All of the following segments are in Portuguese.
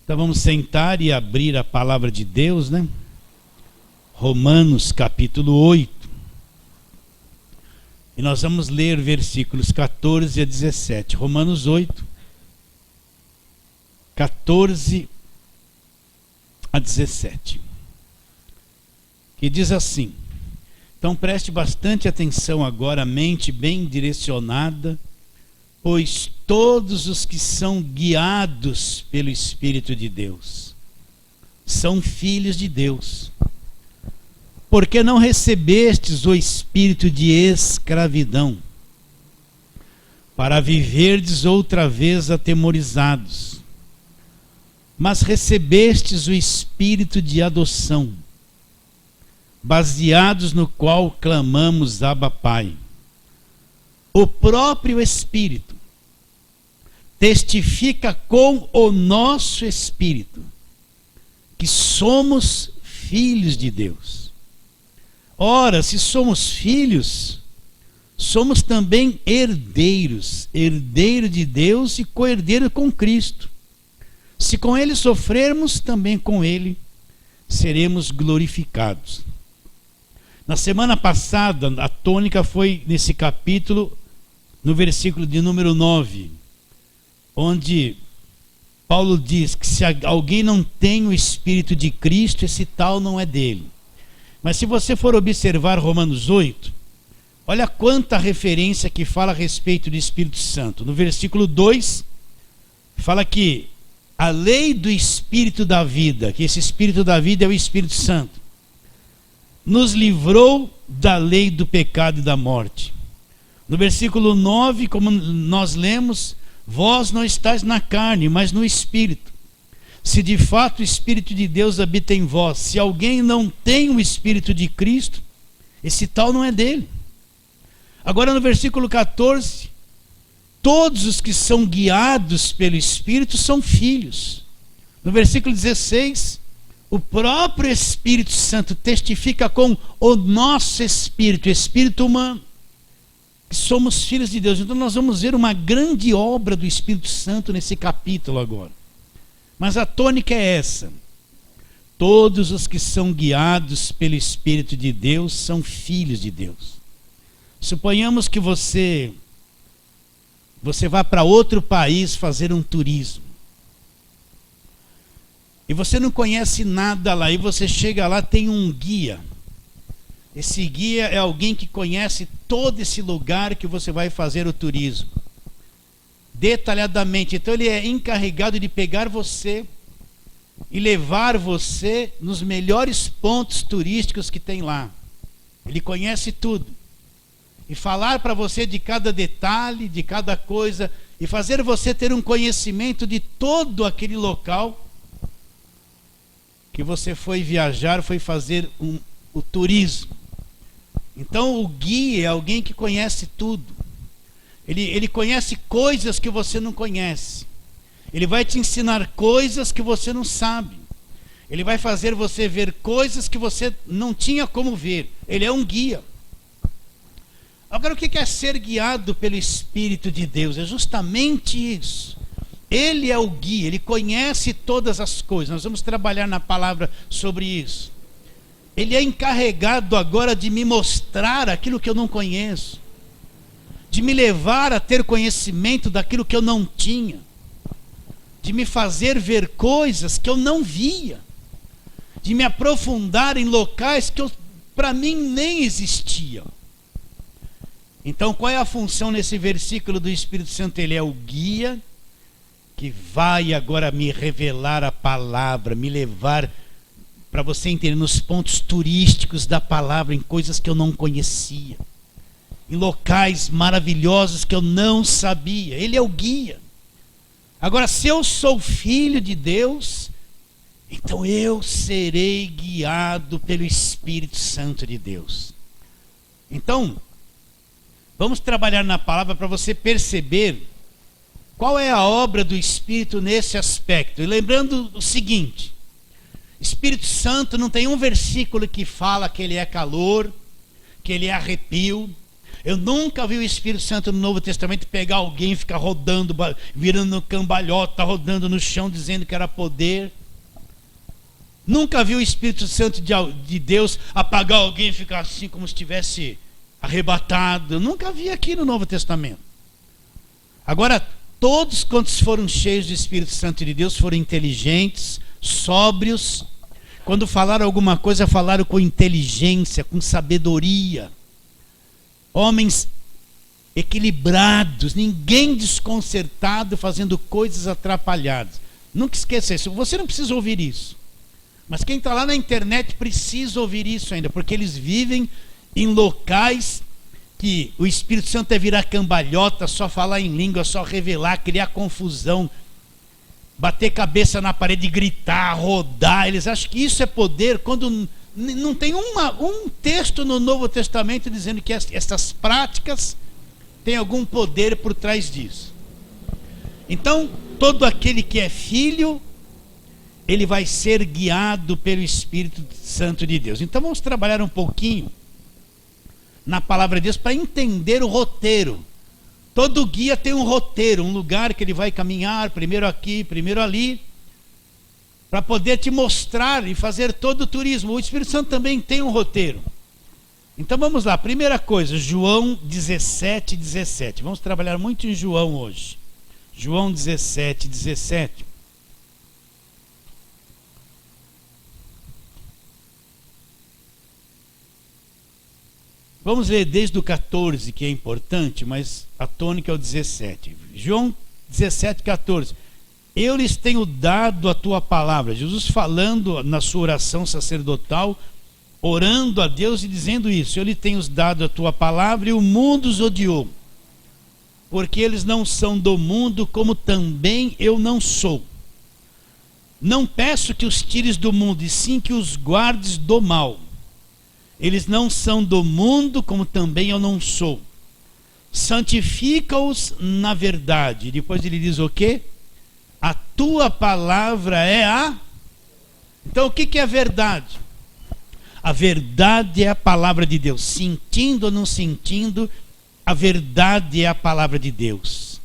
Então vamos sentar e abrir a palavra de Deus, né? Romanos capítulo 8. E nós vamos ler versículos 14 a 17. Romanos 8, 14 a 17. Que diz assim. Então preste bastante atenção agora, a mente bem direcionada, pois todos os que são guiados pelo Espírito de Deus são filhos de Deus. Porque não recebestes o espírito de escravidão, para viverdes outra vez atemorizados, mas recebestes o espírito de adoção, baseados no qual clamamos Abba Pai. O próprio Espírito testifica com o nosso espírito que somos filhos de Deus. Ora, se somos filhos, somos também herdeiros, herdeiro de Deus e co-herdeiro com Cristo. Se com Ele sofrermos, também com Ele seremos glorificados. Na semana passada, a tônica foi nesse capítulo, no versículo de número 9, onde Paulo diz que se alguém não tem o Espírito de Cristo, esse tal não é dele. Mas se você for observar Romanos 8, olha quanta referência que fala a respeito do Espírito Santo. No versículo 2, fala que a lei do Espírito da vida, que esse Espírito da vida é o Espírito Santo, nos livrou da lei do pecado e da morte. No versículo 9, como nós lemos, vós não estáis na carne, mas no Espírito. Se de fato o Espírito de Deus habita em vós, se alguém não tem o Espírito de Cristo, esse tal não é dele. Agora no versículo 14, todos os que são guiados pelo Espírito são filhos. No versículo 16, o próprio Espírito Santo testifica com o nosso espírito, espírito humano, que somos filhos de Deus. Então nós vamos ver uma grande obra do Espírito Santo nesse capítulo agora. Mas a tônica é essa: todos os que são guiados pelo Espírito de Deus são filhos de Deus. Suponhamos que você vá para outro país fazer um turismo. E você não conhece nada lá, e você chega lá, tem um guia. Esse guia é alguém que conhece todo esse lugar que você vai fazer o turismo, detalhadamente. Então ele é encarregado de pegar você e levar você nos melhores pontos turísticos que tem lá. Ele conhece tudo. E falar para você de cada detalhe, de cada coisa, e fazer você ter um conhecimento de todo aquele local que você foi viajar, foi fazer o turismo. Então o guia é alguém que conhece tudo. Ele conhece coisas que você não conhece. Ele vai te ensinar coisas que você não sabe. Ele vai fazer você ver coisas que você não tinha como ver. Ele é um guia. Agora, o que é ser guiado pelo Espírito de Deus? É justamente isso. Ele é o guia, ele conhece todas as coisas. Nós vamos trabalhar na palavra sobre isso. Ele é encarregado agora de me mostrar aquilo que eu não conheço, de me levar a ter conhecimento daquilo que eu não tinha, de me fazer ver coisas que eu não via, de me aprofundar em locais que para mim nem existiam. Então, qual é a função nesse versículo do Espírito Santo? Ele é o guia que vai agora me revelar a palavra, me levar para você entender nos pontos turísticos da palavra, em coisas que eu não conhecia, em locais maravilhosos que eu não sabia. Ele é o guia. Agora, se eu sou filho de Deus, então eu serei guiado pelo Espírito Santo de Deus. Então, vamos trabalhar na palavra para você perceber qual é a obra do Espírito nesse aspecto. E lembrando o seguinte: Espírito Santo não tem um versículo que fala que ele é calor, que ele é arrepio. Eu nunca vi o Espírito Santo no Novo Testamento pegar alguém e ficar rodando, virando cambalhota, rodando no chão, dizendo que era poder. Nunca vi o Espírito Santo de Deus apagar alguém e ficar assim como se estivesse arrebatado. Eu nunca vi aqui no Novo Testamento. Agora, todos quantos foram cheios do Espírito Santo de Deus foram inteligentes, sóbrios. Quando falaram alguma coisa, falaram com inteligência, com sabedoria. Homens equilibrados, ninguém desconcertado, fazendo coisas atrapalhadas. Nunca esqueça isso. Você não precisa ouvir isso. Mas quem está lá na internet precisa ouvir isso ainda, porque eles vivem em locais que o Espírito Santo é virar cambalhota, só falar em língua, só revelar, criar confusão, bater cabeça na parede, gritar, rodar. Eles acham que isso é poder, quando não tem um texto no Novo Testamento dizendo que essas práticas têm algum poder por trás disso. Então, todo aquele que é filho, ele vai ser guiado pelo Espírito Santo de Deus. Então vamos trabalhar um pouquinho na palavra de Deus para entender o roteiro. Todo guia tem um roteiro, um lugar que ele vai caminhar, primeiro aqui, primeiro ali, para poder te mostrar e fazer todo o turismo. O Espírito Santo também tem um roteiro. Então vamos lá, primeira coisa, João 17, 17. Vamos trabalhar muito em João hoje. João 17, 17. Vamos ler desde o 14, que é importante, mas a tônica é o 17. João 17, 14. Eu lhes tenho dado a tua palavra. Jesus falando na sua oração sacerdotal, orando a Deus e dizendo isso. Eu lhes tenho dado a tua palavra e o mundo os odiou, porque eles não são do mundo, como também eu não sou. Não peço que os tires do mundo, e sim que os guardes do mal. Eles não são do mundo, como também eu não sou. Santifica-os na verdade. Depois ele diz o quê? A tua palavra é a... Então o que é a verdade? A verdade é a palavra de Deus. Sentindo ou não sentindo, a verdade é a palavra de Deus.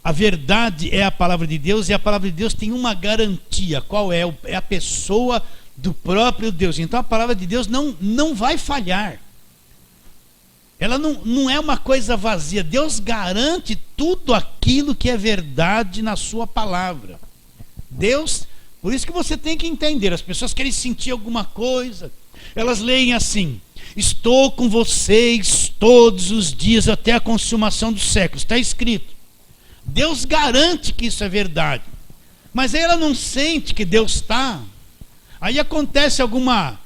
A verdade é a palavra de Deus, e a palavra de Deus tem uma garantia. Qual é? É a pessoa do próprio Deus. Então a palavra de Deus não vai falhar. Ela não é uma coisa vazia. Deus garante tudo aquilo que é verdade na sua palavra. Deus, por isso que você tem que entender. As pessoas querem sentir alguma coisa, elas leem assim: estou com vocês todos os dias até a consumação dos séculos. Está escrito. Deus garante que isso é verdade. Mas aí ela não sente que Deus está. Aí acontece alguma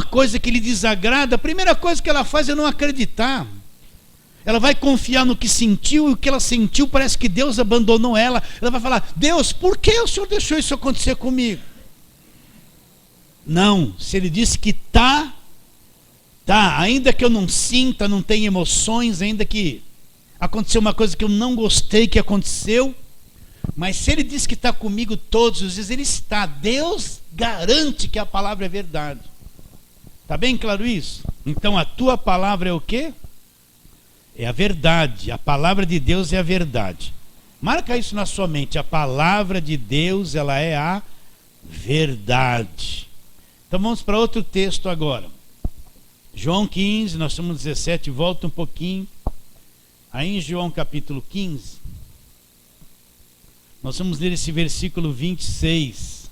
coisa que lhe desagrada, a primeira coisa que ela faz é não acreditar. Ela vai confiar no que sentiu, e o que ela sentiu parece que Deus abandonou ela. Ela vai falar: Deus, por que o Senhor deixou isso acontecer comigo? Não, se ele disse que tá, ainda que eu não sinta, não tenha emoções, ainda que aconteceu uma coisa que eu não gostei que aconteceu, mas se ele diz que está comigo todos os dias, ele está. Deus garante que a palavra é verdade. Está bem claro isso? Então a tua palavra é o quê? É a verdade. A palavra de Deus é a verdade. Marca isso na sua mente. A palavra de Deus, ela é a verdade. Então vamos para outro texto agora. João 15, nós estamos no 17, volta um pouquinho. Aí em João capítulo 15, nós vamos ler esse versículo 26.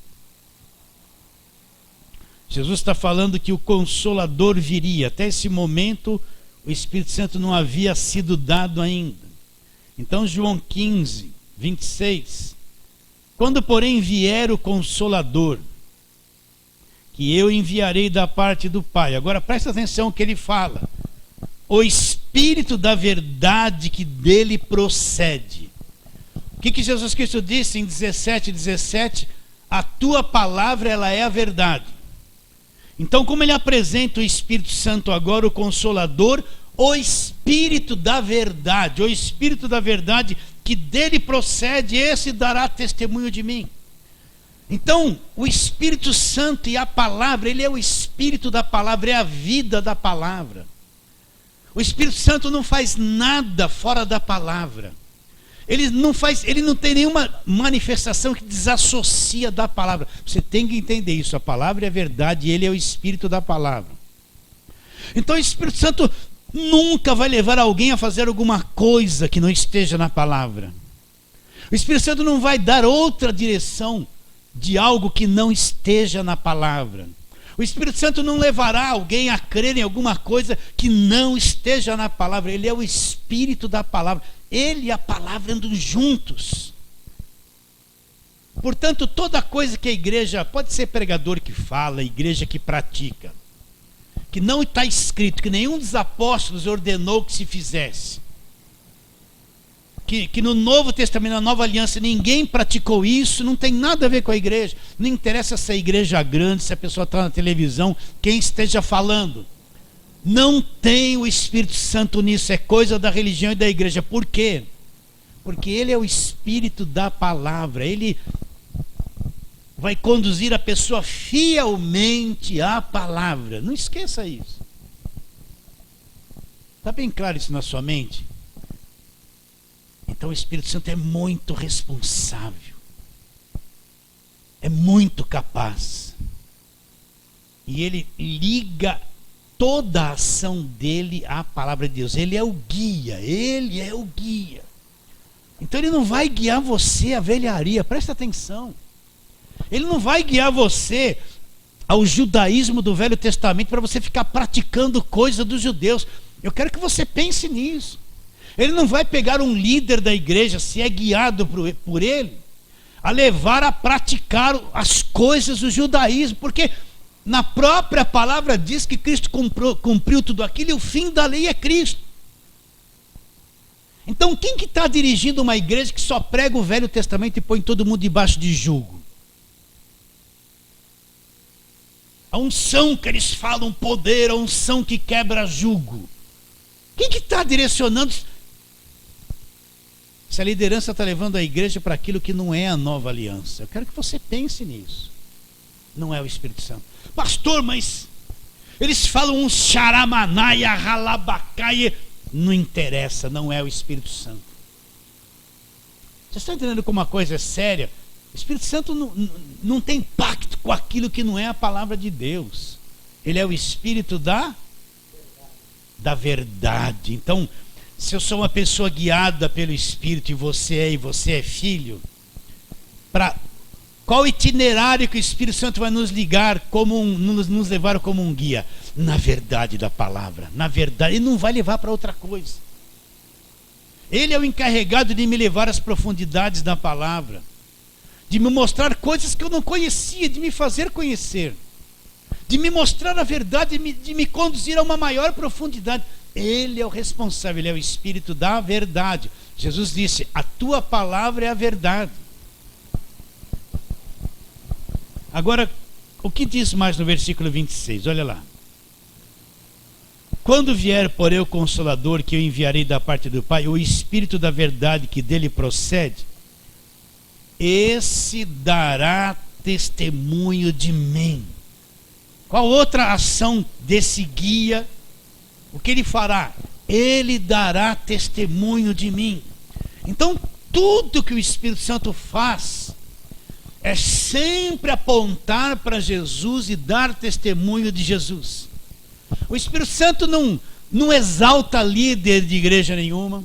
Jesus está falando que o Consolador viria. Até esse momento, o Espírito Santo não havia sido dado ainda. Então, João 15, 26. Quando, porém, vier o Consolador, que eu enviarei da parte do Pai. Agora, presta atenção no que ele fala. O Espírito da verdade que dele procede. O que Jesus Cristo disse em 17:17? A tua palavra, ela é a verdade. Então, como ele apresenta o Espírito Santo agora, o Consolador, o Espírito da verdade, o Espírito da verdade que dele procede, esse dará testemunho de mim. Então, o Espírito Santo e a palavra, ele é o Espírito da palavra, é a vida da palavra. O Espírito Santo não faz nada fora da palavra. Ele não tem nenhuma manifestação que desassocia da palavra. Você tem que entender isso. A palavra é a verdade e ele é o Espírito da palavra. Então o Espírito Santo nunca vai levar alguém a fazer alguma coisa que não esteja na palavra. O Espírito Santo não vai dar outra direção de algo que não esteja na palavra. O Espírito Santo não levará alguém a crer em alguma coisa que não esteja na palavra. Ele é o Espírito da palavra. Ele e a palavra andam juntos. Portanto, toda coisa que a igreja, pode ser pregador que fala, igreja que pratica, que não está escrito, que nenhum dos apóstolos ordenou que se fizesse, que no Novo Testamento, na Nova Aliança, ninguém praticou isso, não tem nada a ver com a igreja. Não interessa se a igreja é grande, se a pessoa está na televisão, quem esteja falando. Não tem o Espírito Santo nisso, é coisa da religião e da igreja. Por quê? Porque ele é o Espírito da palavra, ele vai conduzir a pessoa fielmente à palavra. Não esqueça isso. Está bem claro isso na sua mente? Então o Espírito Santo é muito responsável, é muito capaz, e ele liga toda a ação dele à palavra de Deus. Ele é o guia, ele é o guia. Então ele não vai guiar você à velharia, presta atenção. Ele não vai guiar você ao judaísmo do Velho Testamento para você ficar praticando coisa dos judeus. Eu quero que você pense nisso. Ele não vai pegar um líder da igreja, se é guiado por ele, a levar a praticar as coisas do judaísmo, porque na própria palavra diz que Cristo cumpriu tudo aquilo e o fim da lei é Cristo. Então quem que está dirigindo uma igreja que só prega o Velho Testamento e põe todo mundo debaixo de jugo? A unção que eles falam poder, a unção que quebra jugo. Quem que está direcionando? Se a liderança está levando a igreja para aquilo que não é a nova aliança. Eu quero que você pense nisso. Não é o Espírito Santo. Pastor, mas eles falam um xaramanaia, ralabacaia. Não interessa, não é o Espírito Santo. Você está entendendo como uma coisa é séria? O Espírito Santo não tem pacto com aquilo que não é a palavra de Deus. Ele é o Espírito da verdade. Então, se eu sou uma pessoa guiada pelo Espírito e você é filho, para qual itinerário que o Espírito Santo vai nos ligar, nos levar como um guia? Na verdade da palavra, na verdade. Ele não vai levar para outra coisa. Ele é o encarregado de me levar às profundidades da palavra, de me mostrar coisas que eu não conhecia, de me fazer conhecer, de me mostrar a verdade, de me conduzir a uma maior profundidade. Ele é o responsável, ele é o Espírito da verdade. Jesus disse: a tua palavra é a verdade. Agora, o que diz mais no versículo 26? Olha lá. Quando vier, porém, o Consolador, que eu enviarei da parte do Pai, o Espírito da verdade que dele procede, esse dará testemunho de mim. Qual outra ação desse guia? O que ele fará? Ele dará testemunho de mim. Então, tudo que o Espírito Santo faz é sempre apontar para Jesus e dar testemunho de Jesus. O Espírito Santo não exalta líder de igreja nenhuma.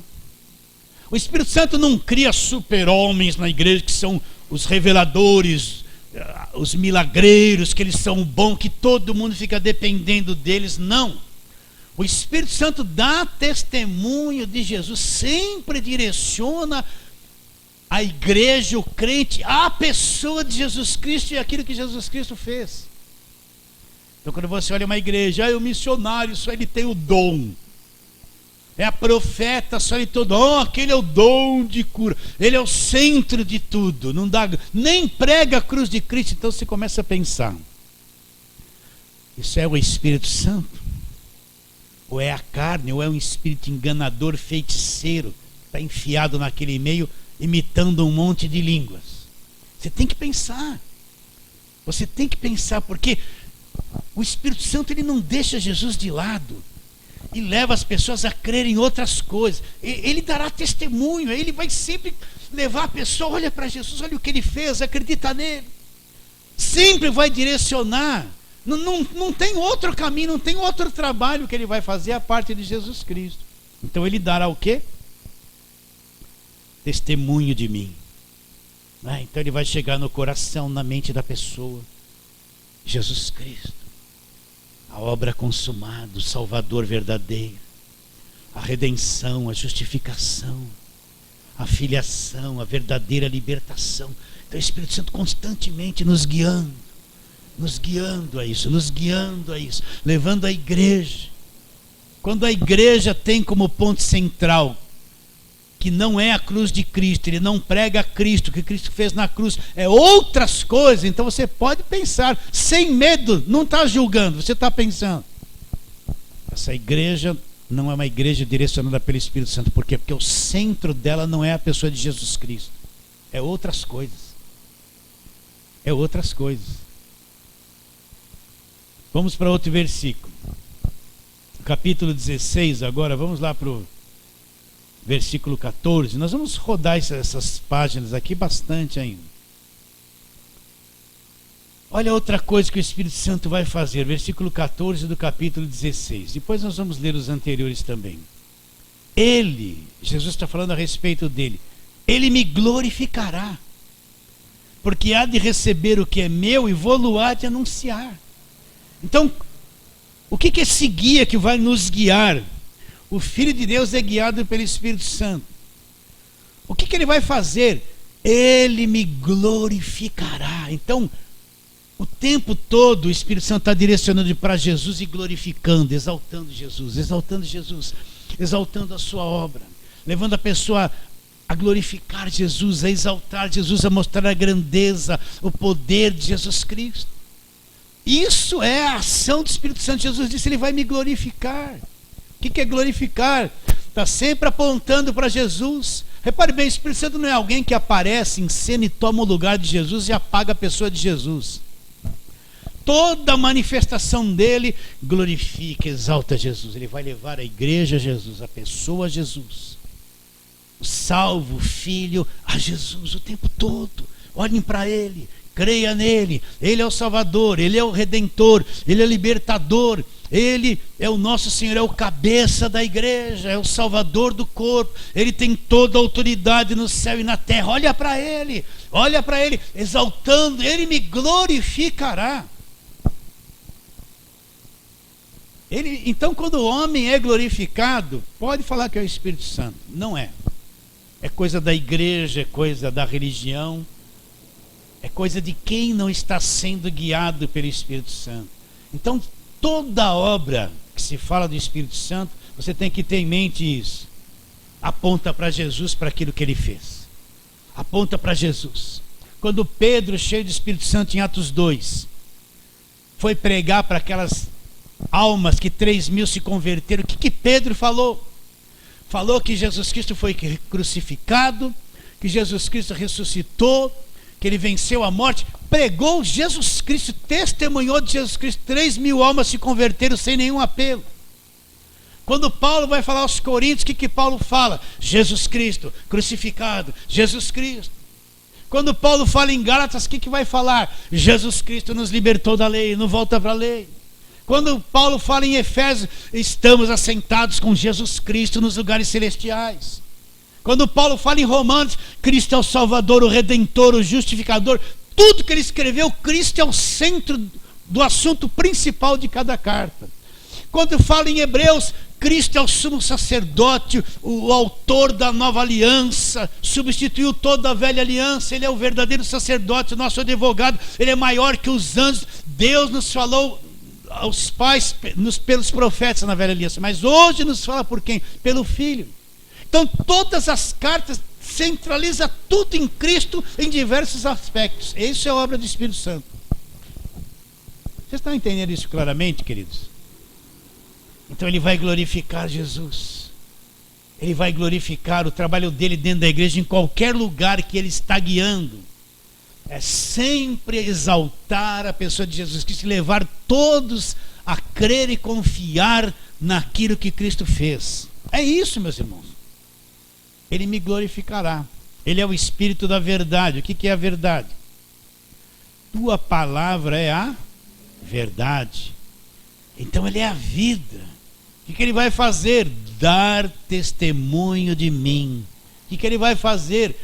O Espírito Santo não cria super-homens na igreja que são os reveladores, os milagreiros, que eles são bons, que todo mundo fica dependendo deles. Não. O Espírito Santo dá testemunho de Jesus, sempre direciona a igreja, o crente, a pessoa de Jesus Cristo e aquilo que Jesus Cristo fez. Então quando você olha uma igreja, o missionário, só ele tem o dom. É a profeta, só ele tem o dom. Aquele é o dom de cura. Ele é o centro de tudo. Não dá, nem prega a cruz de Cristo. Então você começa a pensar: isso é o Espírito Santo? Ou é a carne, ou é um espírito enganador, feiticeiro, está enfiado naquele meio, imitando um monte de línguas? Você tem que pensar. Você tem que pensar, porque o Espírito Santo ele não deixa Jesus de lado. e leva as pessoas a crerem em outras coisas. Ele dará testemunho, ele vai sempre levar a pessoa, olha para Jesus, olha o que ele fez, acredita nele. Sempre vai direcionar. Não tem outro caminho, não tem outro trabalho que ele vai fazer a parte de Jesus Cristo. Então ele dará o quê? Testemunho de mim. Então ele vai chegar no coração, na mente da pessoa. Jesus Cristo, a obra consumada, o Salvador verdadeiro, a redenção, a justificação, a filiação, a verdadeira libertação. Então o Espírito Santo constantemente nos guiando a isso, levando a igreja. Quando a igreja tem como ponto central que não é a cruz de Cristo, ele não prega a Cristo, o que Cristo fez na cruz é outras coisas, então você pode pensar, sem medo, não está julgando, você está pensando. Essa igreja não é uma igreja direcionada pelo Espírito Santo. Por quê? Porque o centro dela não é a pessoa de Jesus Cristo, é outras coisas. É outras coisas. Vamos para outro versículo. Capítulo 16, agora vamos lá para o versículo 14. Nós vamos rodar essas páginas aqui bastante ainda. Olha outra coisa que o Espírito Santo vai fazer. Versículo 14 do capítulo 16. Depois nós vamos ler os anteriores também. Ele, Jesus está falando a respeito dele. Ele me glorificará, porque há de receber o que é meu e vou-lo há de anunciar. Então, o que é esse guia que vai nos guiar? O Filho de Deus é guiado pelo Espírito Santo. O que ele vai fazer? Ele me glorificará. Então, o tempo todo o Espírito Santo está direcionando para Jesus e glorificando, exaltando Jesus, exaltando a sua obra, levando a pessoa a glorificar Jesus, a exaltar Jesus, a mostrar a grandeza, o poder de Jesus Cristo. Isso é a ação do Espírito Santo. Jesus disse, ele vai me glorificar. O que é glorificar? Está sempre apontando para Jesus. Repare bem, o Espírito Santo não é alguém que aparece em cena e toma o lugar de Jesus e apaga a pessoa de Jesus. Toda a manifestação dele glorifica, exalta Jesus. Ele vai levar a igreja a Jesus, a pessoa a Jesus, o salvo, o filho a Jesus o tempo todo. Olhem para ele, creia nele. Ele é o Salvador, ele é o Redentor, ele é o Libertador, ele é o nosso Senhor, é o cabeça da igreja, é o Salvador do corpo. Ele tem toda a autoridade no céu e na terra. Olha para ele, exaltando. Ele me glorificará. Então, quando o homem é glorificado, pode falar que é o Espírito Santo. Não é. É coisa da igreja, é coisa da religião, é coisa de quem não está sendo guiado pelo Espírito Santo. Então, toda obra que se fala do Espírito Santo, você tem que ter em mente isso. Aponta para Jesus, para aquilo que ele fez. Aponta para Jesus. Quando Pedro, cheio do Espírito Santo, em Atos 2, foi pregar para aquelas almas que 3.000 se converteram, o que Pedro falou? Falou que Jesus Cristo foi crucificado, que Jesus Cristo ressuscitou, que ele venceu a morte. Pregou Jesus Cristo, testemunhou de Jesus Cristo. 3.000 almas se converteram sem nenhum apelo. Quando Paulo vai falar aos Coríntios, o que Paulo fala? Jesus Cristo crucificado, Jesus Cristo. Quando Paulo fala em Gálatas, o que vai falar? Jesus Cristo nos libertou da lei, não volta para a lei. Quando Paulo fala em Efésios, estamos assentados com Jesus Cristo nos lugares celestiais. Quando Paulo fala em Romanos, Cristo é o Salvador, o Redentor, o Justificador. Tudo que ele escreveu, Cristo é o centro do assunto principal de cada carta. Quando fala em Hebreus, Cristo é o sumo sacerdote, o autor da nova aliança, substituiu toda a velha aliança. Ele é o verdadeiro sacerdote, o nosso advogado. Ele é maior que os anjos. Deus nos falou aos pais pelos profetas na velha aliança, mas hoje nos fala por quem? Pelo Filho. Então todas as cartas centraliza tudo em Cristo em diversos aspectos. Isso é a obra do Espírito Santo. Vocês estão entendendo isso claramente, queridos? Então ele vai glorificar Jesus. Ele vai glorificar o trabalho dele dentro da igreja, em qualquer lugar que ele está guiando. É sempre exaltar a pessoa de Jesus Cristo e levar todos a crer e confiar naquilo que Cristo fez. É isso, meus irmãos. Ele me glorificará. Ele é o Espírito da verdade. O que é a verdade? Tua palavra é a verdade. Então ele é a vida. O que ele vai fazer? Dar testemunho de mim. O que ele vai fazer?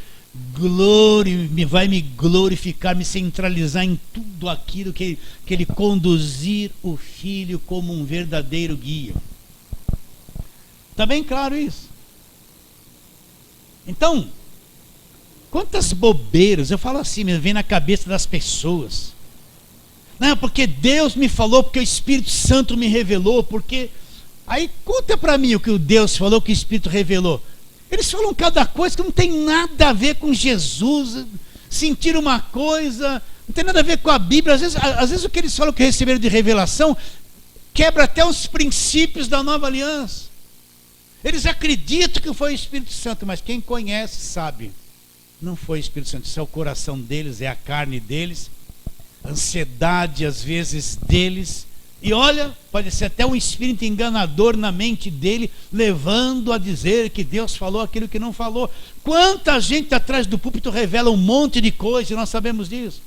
Vai me glorificar, me centralizar em tudo aquilo que ele conduzir o Filho como um verdadeiro guia. Está bem claro isso? Então, quantas bobeiras, eu falo assim, me vem na cabeça das pessoas. Não, porque Deus me falou, porque o Espírito Santo me revelou, porque... Aí conta para mim o que o Deus falou, o que o Espírito revelou. Eles falam cada coisa que não tem nada a ver com Jesus, sentir uma coisa, não tem nada a ver com a Bíblia. Às vezes o que eles falam que receberam de revelação quebra até os princípios da nova aliança. Eles acreditam que foi o Espírito Santo, mas quem conhece sabe, não foi o Espírito Santo, isso é o coração deles, é a carne deles, a ansiedade às vezes deles. E olha, pode ser até um espírito enganador na mente dele, levando a dizer que Deus falou aquilo que não falou. Quanta gente atrás do púlpito revela um monte de coisa, e nós sabemos disso.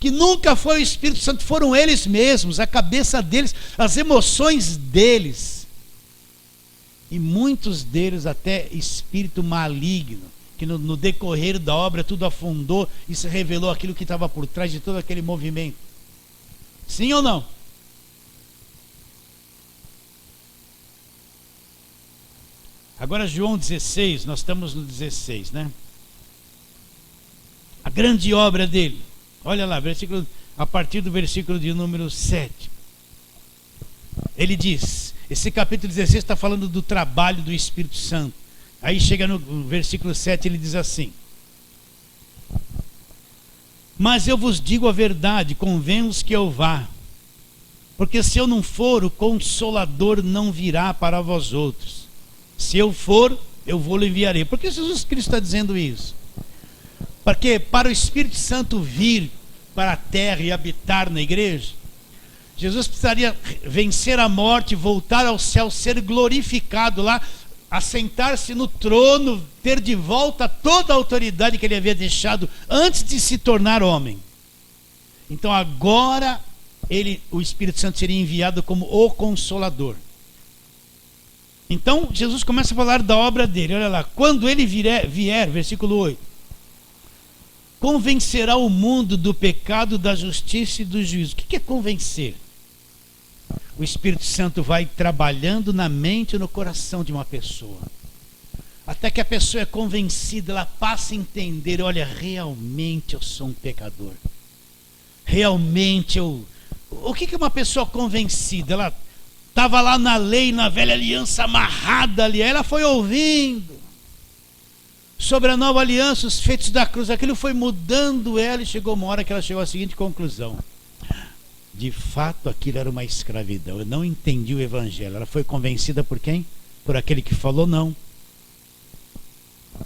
Que nunca foi o Espírito Santo, foram eles mesmos, a cabeça deles, as emoções deles. E muitos deles até espírito maligno, que no decorrer da obra tudo afundou e se revelou aquilo que estava por trás de todo aquele movimento. Sim ou não? Agora João 16, nós estamos no 16, né? A grande obra dele. Olha lá, a partir do versículo de número 7. Ele diz, esse capítulo 16 está falando do trabalho do Espírito Santo. Aí chega no versículo 7, ele diz assim: mas eu vos digo a verdade, convém-vos que eu vá, porque se eu não for, o Consolador não virá para vós outros. Se eu for, eu vou-lhe enviarei. Por que Jesus Cristo está dizendo isso? Porque para o Espírito Santo vir para a terra e habitar na igreja, Jesus precisaria vencer a morte, voltar ao céu, ser glorificado lá, assentar-se no trono, ter de volta toda a autoridade que ele havia deixado antes de se tornar homem. Então agora o Espírito Santo seria enviado como o Consolador. Então Jesus começa a falar da obra dele. Olha lá, quando ele vier, versículo 8, convencerá o mundo do pecado, da justiça e do juízo. O que é convencer? O Espírito Santo vai trabalhando na mente e no coração de uma pessoa, até que a pessoa é convencida, ela passa a entender: olha, realmente eu sou um pecador, realmente eu... O que é uma pessoa convencida? Ela estava lá na lei, na velha aliança, amarrada ali, aí ela foi ouvindo sobre a nova aliança, os feitos da cruz, aquilo foi mudando ela, e chegou uma hora que ela chegou à seguinte conclusão: de fato aquilo era uma escravidão, eu não entendi o evangelho. Ela foi convencida por quem? Por aquele que falou não.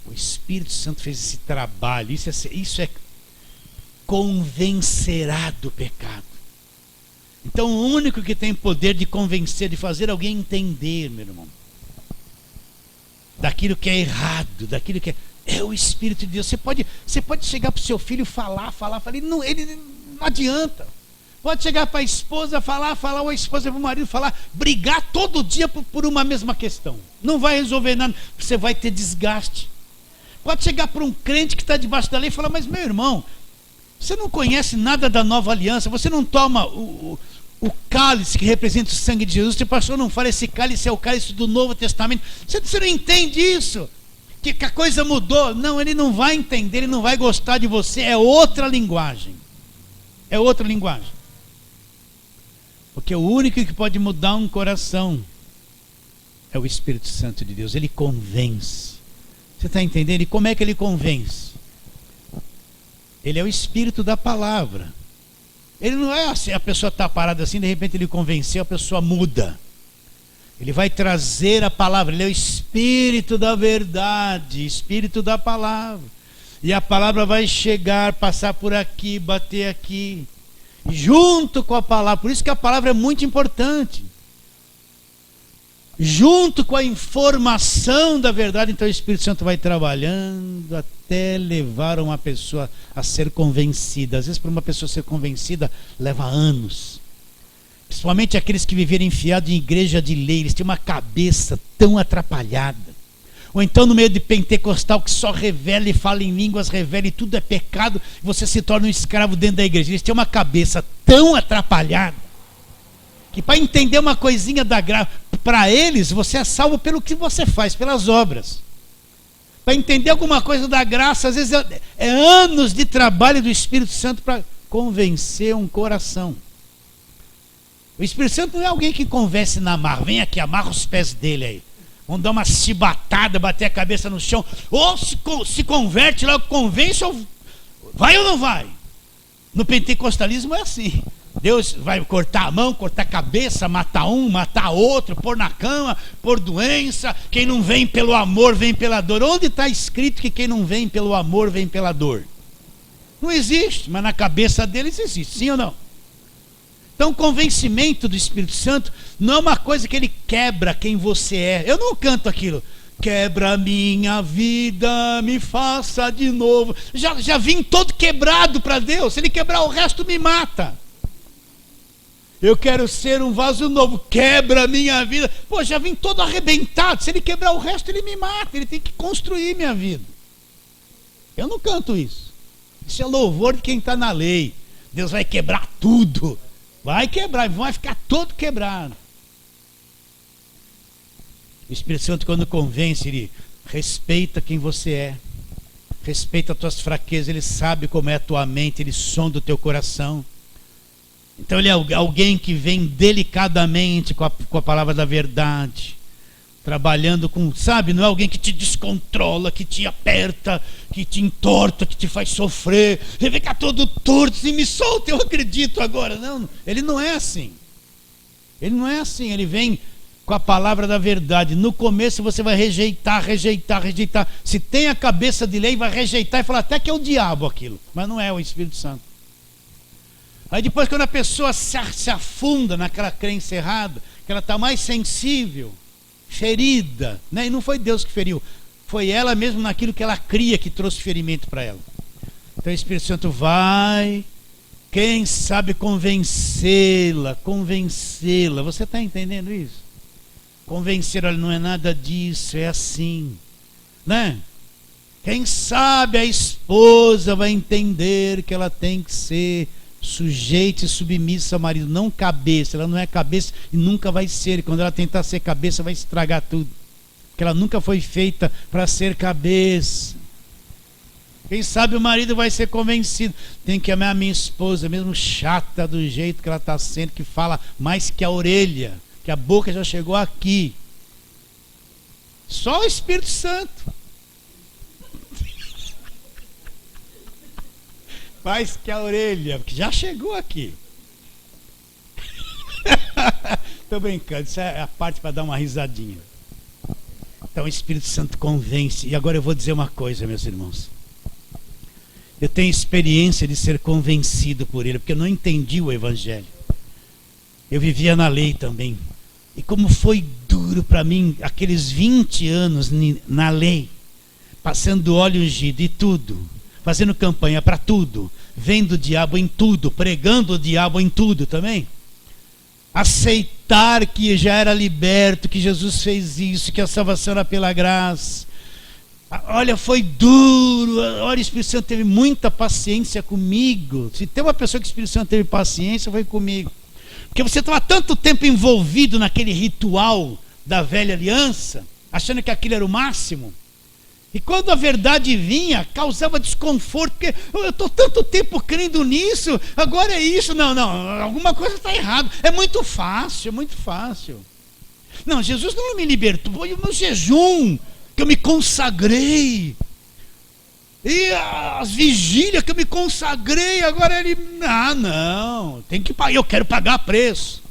O Espírito Santo fez esse trabalho. Isso é convencerá do pecado. Então o único que tem poder de convencer, de fazer alguém entender, meu irmão, daquilo que é errado, daquilo que é o Espírito de Deus. Você pode chegar para o seu filho falar, ele não adianta. Pode chegar para a esposa falar, ou a esposa para o marido falar, brigar todo dia por uma mesma questão. Não vai resolver nada, você vai ter desgaste. Pode chegar para um crente que está debaixo da lei e falar: mas meu irmão, você não conhece nada da nova aliança, você não toma o cálice que representa o sangue de Jesus, o pastor não fala, esse cálice é o cálice do Novo Testamento. Você não entende isso? Que a coisa mudou. Não, ele não vai entender, ele não vai gostar de você. É outra linguagem. É outra linguagem. Porque o único que pode mudar um coração é o Espírito Santo de Deus. Ele convence. Você está entendendo? E como é que ele convence? Ele é o Espírito da palavra. Ele não é assim, a pessoa está parada assim, de repente ele convenceu, a pessoa muda. Ele vai trazer a palavra. Ele é o Espírito da verdade, Espírito da palavra. E a palavra vai chegar, passar por aqui, bater aqui, junto com a palavra. Por isso que a palavra é muito importante. junto com a informação da verdade. Então o Espírito Santo vai trabalhando até levar uma pessoa a ser convencida. Às vezes, para uma pessoa ser convencida, leva anos. Principalmente aqueles que viveram enfiados em igreja de lei, eles têm uma cabeça tão atrapalhada. Ou então no meio de pentecostal que só revela e fala em línguas, revela e tudo é pecado, você se torna um escravo dentro da igreja. Eles têm uma cabeça tão atrapalhada que para entender uma coisinha da graça, para eles você é salvo pelo que você faz, pelas obras. Para entender alguma coisa da graça, às vezes é anos de trabalho do Espírito Santo para convencer um coração. O Espírito Santo não é alguém que convence na marra. Vem aqui, amarra os pés dele aí. Vamos dar uma chibatada, bater a cabeça no chão. Ou se converte lá, convence, ou vai ou não vai? No pentecostalismo é assim. Deus vai cortar a mão, cortar a cabeça, matar um, matar outro, pôr na cama, pôr doença. Quem não vem pelo amor, vem pela dor. Onde está escrito que quem não vem pelo amor, vem pela dor? Não existe, mas na cabeça deles existe, sim ou não? Então o convencimento do Espírito Santo não é uma coisa que ele quebra quem você é. Eu não canto aquilo. Quebra a minha vida, me faça de novo. Já vim todo quebrado para Deus. Se ele quebrar o resto, me mata. Eu quero ser um vaso novo. Quebra a minha vida. Pô, já vim todo arrebentado. Se ele quebrar o resto, ele me mata. Ele tem que construir minha vida. Eu não canto isso. Isso é louvor de quem está na lei. Deus vai quebrar tudo. Vai quebrar, vai ficar todo quebrado. O Espírito Santo, quando convence, ele respeita quem você é, respeita as tuas fraquezas, ele sabe como é a tua mente, ele sonda o teu coração. Então ele é alguém que vem delicadamente com a palavra da verdade, trabalhando com, sabe, não é alguém que te descontrola, que te aperta, que te entorta, que te faz sofrer. Ele fica todo torto, assim, me solta, eu acredito agora. Não, ele não é assim. Ele não é assim, ele vem com a palavra da verdade. No começo você vai rejeitar. Se tem a cabeça de lei, vai rejeitar e falar até que é o diabo aquilo. Mas não é o Espírito Santo. Aí depois, quando a pessoa se afunda naquela crença errada, que ela está mais sensível, ferida, né? E não foi Deus que feriu, foi ela mesmo naquilo que ela cria que trouxe ferimento para ela. Então o Espírito Santo vai, quem sabe convencê-la. Você está entendendo isso? Convencer, olha, não é nada disso, é assim, né? Quem sabe a esposa vai entender que ela tem que ser sujeita e submissa ao marido, não cabeça. Ela não é cabeça e nunca vai ser. Quando ela tentar ser cabeça, vai estragar tudo, porque ela nunca foi feita para ser cabeça. Quem sabe o marido vai ser convencido, tem que amar a minha esposa, mesmo chata do jeito que ela está sendo, que fala mais que a orelha, que a boca já chegou aqui. Só o Espírito Santo mais que a orelha, que já chegou aqui. Estou brincando, isso é a parte para dar uma risadinha. Então o Espírito Santo convence. E agora eu vou dizer uma coisa, meus irmãos. Eu tenho experiência de ser convencido por ele, porque eu não entendi o Evangelho. Eu vivia na lei também. E como foi duro para mim, aqueles 20 anos na lei, passando óleo ungido e tudo, fazendo campanha para tudo, vendo o diabo em tudo, pregando o diabo em tudo também. Aceitar que já era liberto, que Jesus fez isso, que a salvação era pela graça. Olha, foi duro. Olha, o Espírito Santo teve muita paciência comigo. Se tem uma pessoa que o Espírito Santo teve paciência, foi comigo. Porque você estava tanto tempo envolvido naquele ritual da velha aliança, achando que aquilo era o máximo. E quando a verdade vinha, causava desconforto, porque eu estou tanto tempo crendo nisso, agora é isso. Não, alguma coisa está errada. É muito fácil. Não, Jesus não me libertou, foi o meu jejum, que eu me consagrei. E as vigílias que eu me consagrei, agora ele... não, tem que pagar, eu quero pagar preço.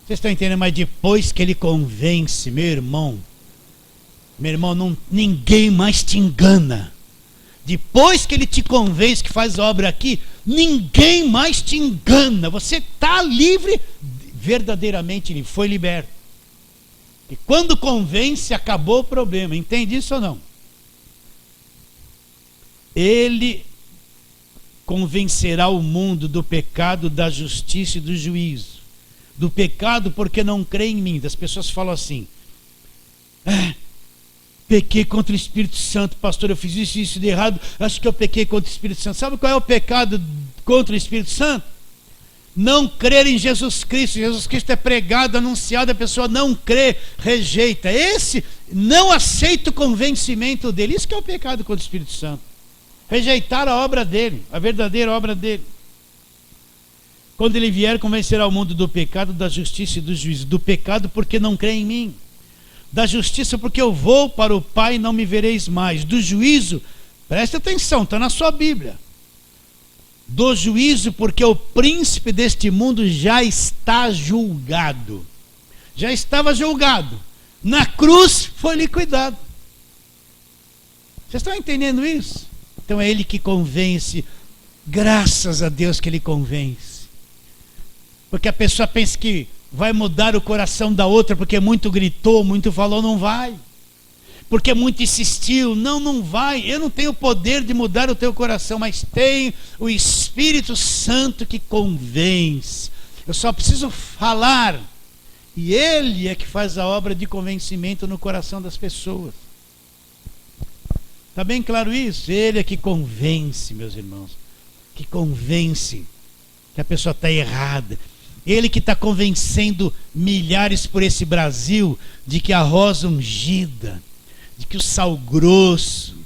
Vocês estão entendendo? Mas depois que ele convence, meu irmão, ninguém mais te engana. Depois que ele te convence que faz a obra aqui, ninguém mais te engana. Você está livre, verdadeiramente livre, foi liberto. E quando convence, acabou o problema. Entende isso ou não? Ele convencerá o mundo do pecado, da justiça e do juízo. Do pecado porque não crê em mim. As pessoas falam assim: pequei contra o Espírito Santo, pastor, eu fiz isso e isso de errado, acho que eu pequei contra o Espírito Santo. Sabe qual é o pecado contra o Espírito Santo? Não crer em Jesus Cristo. Jesus Cristo é pregado, anunciado, a pessoa não crê, rejeita. Esse não aceita o convencimento dele. Isso que é o pecado contra o Espírito Santo. Rejeitar a obra dele, a verdadeira obra dele. Quando ele vier, convencerá o mundo do pecado, da justiça e do juízo. Do pecado porque não crê em mim. Da justiça porque eu vou para o Pai e não me vereis mais. Do juízo, preste atenção, está na sua Bíblia. Do juízo porque o príncipe deste mundo já está julgado. Já estava julgado. Na cruz foi liquidado. Vocês estão entendendo isso? Então é ele que convence. Graças a Deus que ele convence. Porque a pessoa pensa que vai mudar o coração da outra porque muito gritou, muito falou. Não vai. Porque muito insistiu. Não vai. Eu não tenho o poder de mudar o teu coração, mas tem o Espírito Santo que convence. Eu só preciso falar. E ele é que faz a obra de convencimento no coração das pessoas. Está bem claro isso? Ele é que convence, meus irmãos. Que convence que a pessoa está errada. Ele que está convencendo milhares por esse Brasil de que a rosa ungida, de que o sal grosso,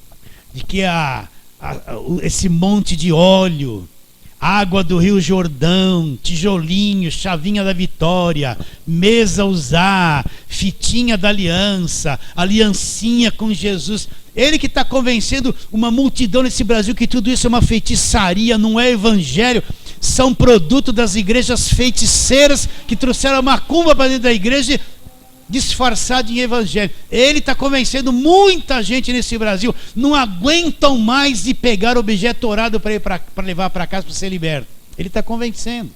de que esse monte de óleo, água do Rio Jordão, tijolinho, chavinha da vitória, mesa usar, fitinha da aliança, aliancinha com Jesus. Ele que está convencendo uma multidão nesse Brasil que tudo isso é uma feitiçaria, não é evangelho. São produto das igrejas feiticeiras que trouxeram a macumba para dentro da igreja disfarçado em evangelho. Ele está convencendo muita gente nesse Brasil. Não aguentam mais de pegar objeto orado para levar para casa para ser liberto. Ele está convencendo.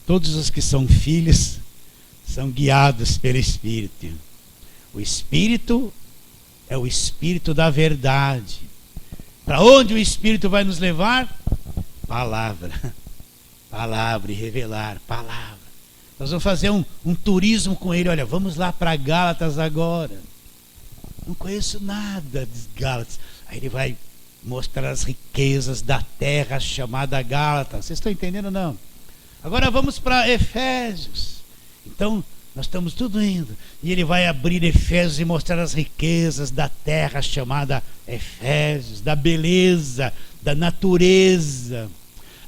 Todos os que são filhos são guiados pelo Espírito. O Espírito é o Espírito da verdade. Para onde o Espírito vai nos levar? Palavra. Palavra e revelar. Palavra. Nós vamos fazer um turismo com ele. Olha, vamos lá para Gálatas agora. Não conheço nada de Gálatas. Aí ele vai mostrar as riquezas da terra chamada Gálatas. Vocês estão entendendo ou não? Agora vamos para Efésios. Então, nós estamos tudo indo. E ele vai abrir Efésios e mostrar as riquezas da terra chamada Efésios, da beleza, da natureza.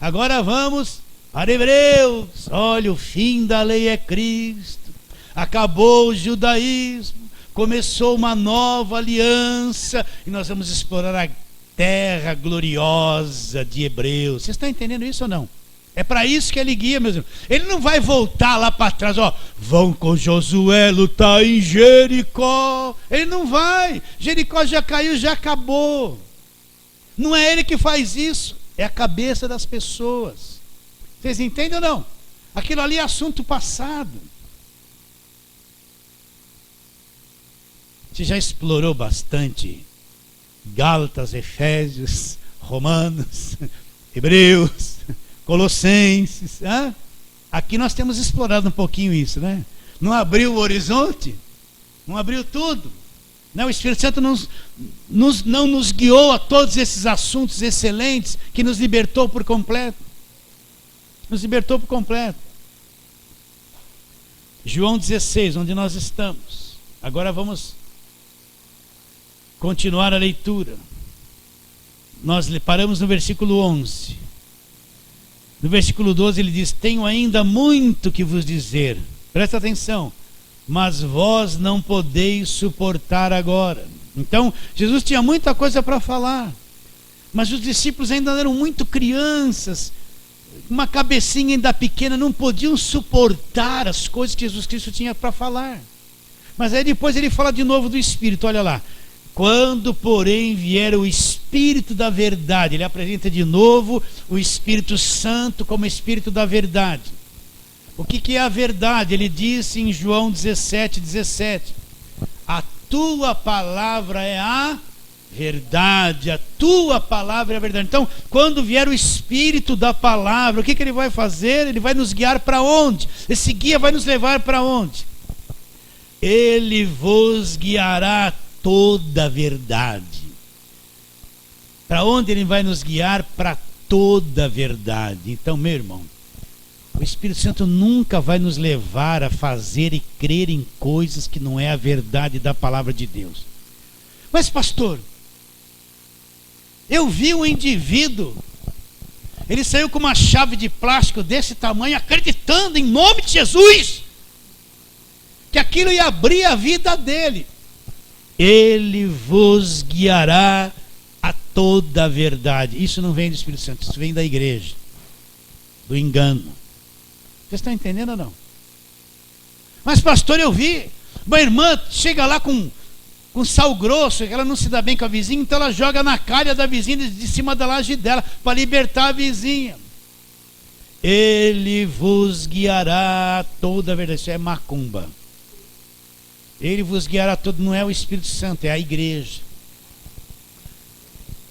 Agora vamos para Hebreus. Olha, o fim da lei é Cristo. Acabou o judaísmo. Começou uma nova aliança. E nós vamos explorar a terra gloriosa de Hebreus. Vocês estão entendendo isso ou não? É para isso que ele guia, meus irmãos. Ele não vai voltar lá para trás, ó, vão com Josué lutar em Jericó. Ele não vai. Jericó já caiu, já acabou. Não é ele que faz isso, é a cabeça das pessoas. Vocês entendem ou não? Aquilo ali é assunto passado. Você já explorou bastante Gálatas, Efésios, Romanos, Hebreus, Colossenses. Aqui nós temos explorado um pouquinho isso, né? Não abriu o horizonte? Não abriu tudo? Não, o Espírito Santo não nos guiou a todos esses assuntos excelentes que nos libertou por completo. Nos libertou por completo. João 16, onde nós estamos. Agora vamos continuar a leitura. Nós paramos no versículo 11. No versículo 12 ele diz: tenho ainda muito que vos dizer. Presta atenção. Mas vós não podeis suportar agora. Então, Jesus tinha muita coisa para falar. Mas os discípulos ainda eram muito crianças. Uma cabecinha ainda pequena, não podiam suportar as coisas que Jesus Cristo tinha para falar. Mas aí depois ele fala de novo do Espírito, olha lá. Quando, porém, vier o Espírito da verdade, ele apresenta de novo o Espírito Santo como Espírito da verdade. O que é a verdade? Ele disse em João 17:17: a tua palavra é a verdade, a tua palavra é a verdade. Então, quando vier o Espírito da palavra, o que ele vai fazer? Ele vai nos guiar para onde? Esse guia vai nos levar para onde? Ele vos guiará toda a verdade. Para onde ele vai nos guiar? Para toda a verdade. Então, meu irmão, o Espírito Santo nunca vai nos levar a fazer e crer em coisas que não é a verdade da palavra de Deus. Mas, pastor, eu vi um indivíduo, ele saiu com uma chave de plástico desse tamanho, acreditando em nome de Jesus que aquilo ia abrir a vida dele. Ele vos guiará a toda a verdade. Isso não vem do Espírito Santo, isso vem da igreja, do engano. Vocês estão entendendo ou não? Mas, pastor, eu vi uma irmã chega lá com sal grosso, ela não se dá bem com a vizinha, então ela joga na calha da vizinha de cima da laje dela para libertar a vizinha. Ele vos guiará a toda a verdade. Isso é macumba. Ele vos guiará todo, não é o Espírito Santo, é a igreja.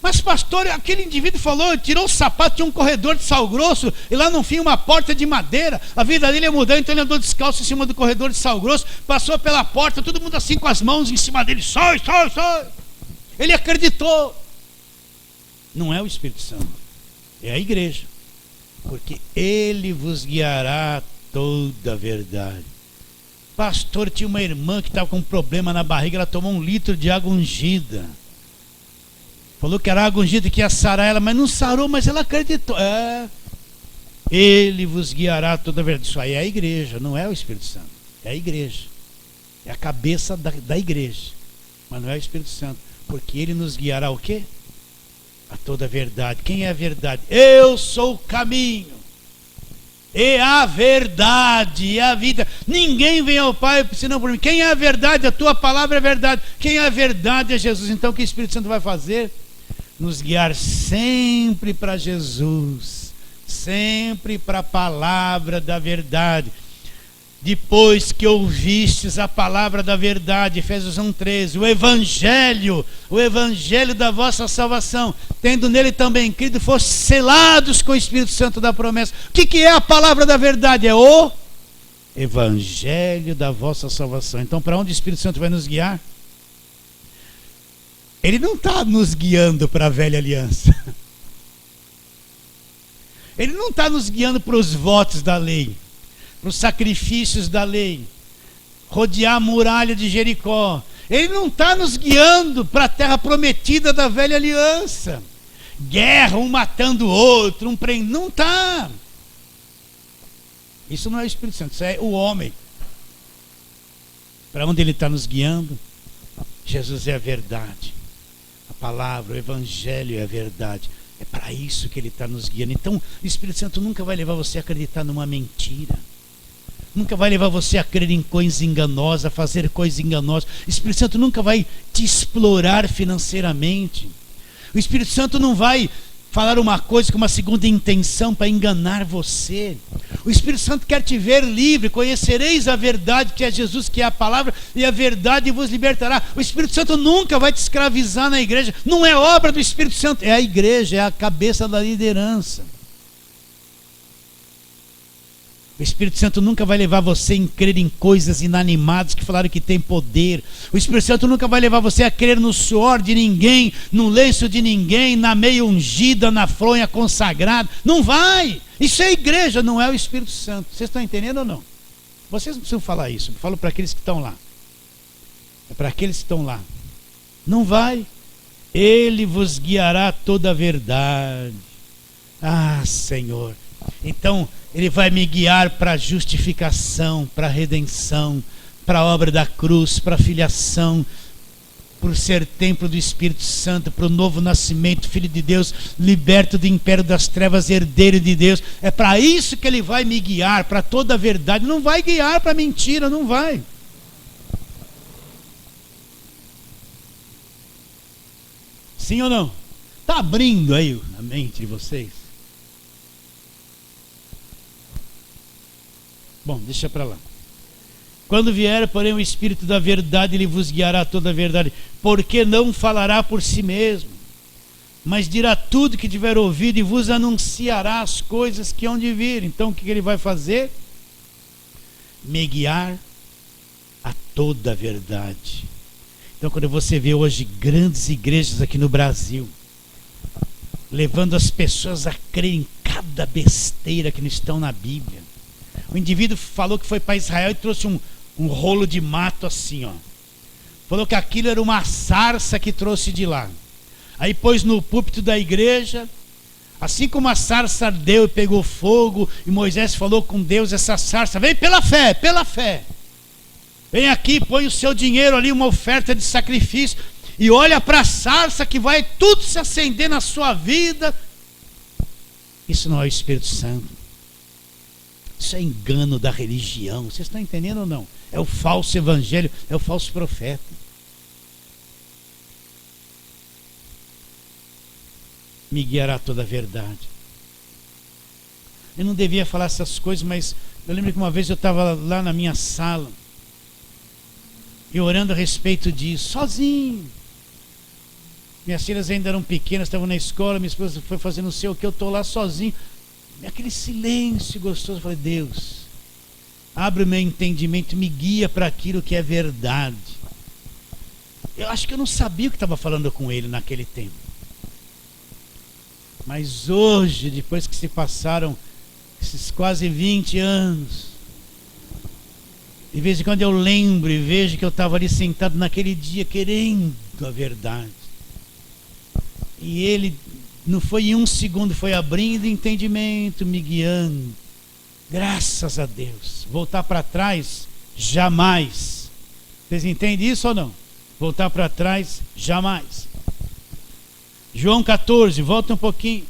Mas, pastor, aquele indivíduo falou, tirou o sapato, tinha um corredor de sal grosso, e lá no fim uma porta de madeira. A vida dele ia mudar, então ele andou descalço em cima do corredor de sal grosso, passou pela porta, todo mundo assim com as mãos em cima dele, sai. Ele acreditou. Não é o Espírito Santo, é a igreja. Porque ele vos guiará toda a verdade. Pastor, tinha uma irmã que estava com um problema na barriga, ela tomou 1 litro de água ungida. Falou que era água ungida que ia sarar ela, mas não sarou, mas ela acreditou. Ele vos guiará toda a verdade. Isso aí é a igreja, não é o Espírito Santo. É a igreja. É a cabeça da igreja. Mas não é o Espírito Santo. Porque ele nos guiará o quê? A toda a verdade. Quem é a verdade? Eu sou o caminho. E a verdade, e a vida. Ninguém vem ao Pai senão por mim. Quem é a verdade? A tua palavra é verdade. Quem é a verdade é Jesus. Então o que o Espírito Santo vai fazer? Nos guiar sempre para Jesus, sempre para a palavra da verdade. Depois que ouvistes a palavra da verdade, Efésios 1:13, o evangelho da vossa salvação, tendo nele também crido, foste selados com o Espírito Santo da promessa. O que é a palavra da verdade? É o evangelho da vossa salvação. Então, para onde o Espírito Santo vai nos guiar? Ele não está nos guiando para a velha aliança. Ele não está nos guiando para os votos da lei, para os sacrifícios da lei, rodear a muralha de Jericó. Ele não está nos guiando para a terra prometida da velha aliança. Guerra, um matando o outro, não está. Isso não é o Espírito Santo, isso é o homem. Para onde ele está nos guiando? Jesus é a verdade. A palavra, o evangelho é a verdade. É para isso que ele está nos guiando. Então, o Espírito Santo nunca vai levar você a acreditar numa mentira. Nunca vai levar você a crer em coisas enganosas, a fazer coisas enganosas. O Espírito Santo nunca vai te explorar financeiramente. O Espírito Santo não vai falar uma coisa com uma segunda intenção para enganar você. O Espírito Santo quer te ver livre. Conhecereis a verdade, que é Jesus, que é a palavra, e a verdade vos libertará. O Espírito Santo nunca vai te escravizar na igreja. Não é obra do Espírito Santo, é a igreja, é a cabeça da liderança. O Espírito Santo nunca vai levar você a crer em coisas inanimadas que falaram que tem poder. O Espírito Santo nunca vai levar você a crer no suor de ninguém, no lenço de ninguém, na meia ungida, na fronha consagrada. Não vai. Isso é igreja, não é o Espírito Santo. Vocês estão entendendo ou não? Vocês não precisam falar isso. Eu falo para aqueles que estão lá. É para aqueles que estão lá. Não vai. Ele vos guiará toda a verdade. Ah, Senhor. Então, ele vai me guiar para a justificação, para a redenção, para a obra da cruz, para a filiação, por ser templo do Espírito Santo, para o novo nascimento, filho de Deus, liberto do império das trevas, herdeiro de Deus. É para isso que ele vai me guiar, para toda a verdade. Não vai guiar para mentira, não vai. Sim ou não? Está abrindo aí a mente de vocês? Bom, deixa para lá. Quando vier, porém, o Espírito da verdade, ele vos guiará a toda a verdade, porque não falará por si mesmo, mas dirá tudo que tiver ouvido e vos anunciará as coisas que hão de vir. Então o que ele vai fazer? Me guiar a toda a verdade. Então quando você vê hoje grandes igrejas aqui no Brasil, levando as pessoas a crer em cada besteira que não estão na Bíblia. O indivíduo falou que foi para Israel e trouxe um rolo de mato assim, ó. Falou que aquilo era uma sarça que trouxe de lá. Aí pôs no púlpito da igreja, assim como a sarça ardeu e pegou fogo, e Moisés falou com Deus, essa sarça, vem pela fé, pela fé. Vem aqui, põe o seu dinheiro ali, uma oferta de sacrifício, e olha para a sarça que vai tudo se acender na sua vida. Isso não é o Espírito Santo. Isso é engano da religião. Vocês estão entendendo ou não? É o falso evangelho, é o falso profeta. Me guiará toda a verdade. Eu não devia falar essas coisas, mas eu lembro que uma vez eu estava lá na minha sala e orando a respeito disso, sozinho. Minhas filhas ainda eram pequenas, estavam na escola, minha esposa foi fazendo não sei o que, eu estou lá sozinho. Aquele silêncio gostoso, eu falei, Deus, abre o meu entendimento, me guia para aquilo que é verdade. Eu acho que eu não sabia o que estava falando com ele naquele tempo. Mas hoje, depois que se passaram esses quase 20 anos, de vez em quando eu lembro e vejo que eu estava ali sentado naquele dia querendo a verdade. E ele, não foi em um segundo, foi abrindo entendimento, me guiando. Graças a Deus. Voltar para trás, jamais. Vocês entendem isso ou não? Voltar para trás, jamais. João 14, volta um pouquinho.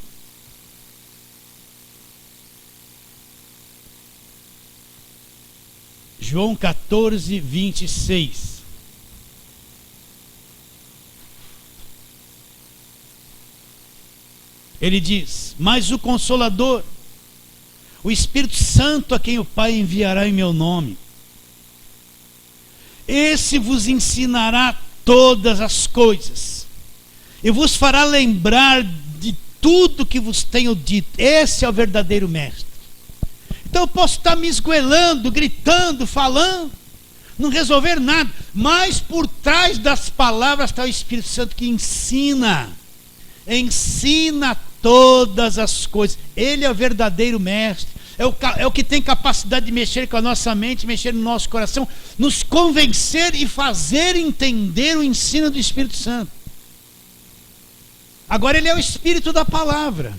João 14, 26. Ele diz, mas o Consolador, o Espírito Santo, a quem o Pai enviará em meu nome, esse vos ensinará todas as coisas e vos fará lembrar de tudo que vos tenho dito. Esse é o verdadeiro mestre. Então eu posso estar me esgoelando, gritando, falando, não resolver nada, mas por trás das palavras está o Espírito Santo que ensina todas as coisas. Ele é o verdadeiro mestre, é o que tem capacidade de mexer com a nossa mente, mexer no nosso coração, nos convencer e fazer entender o ensino do Espírito Santo. Agora ele é o Espírito da palavra.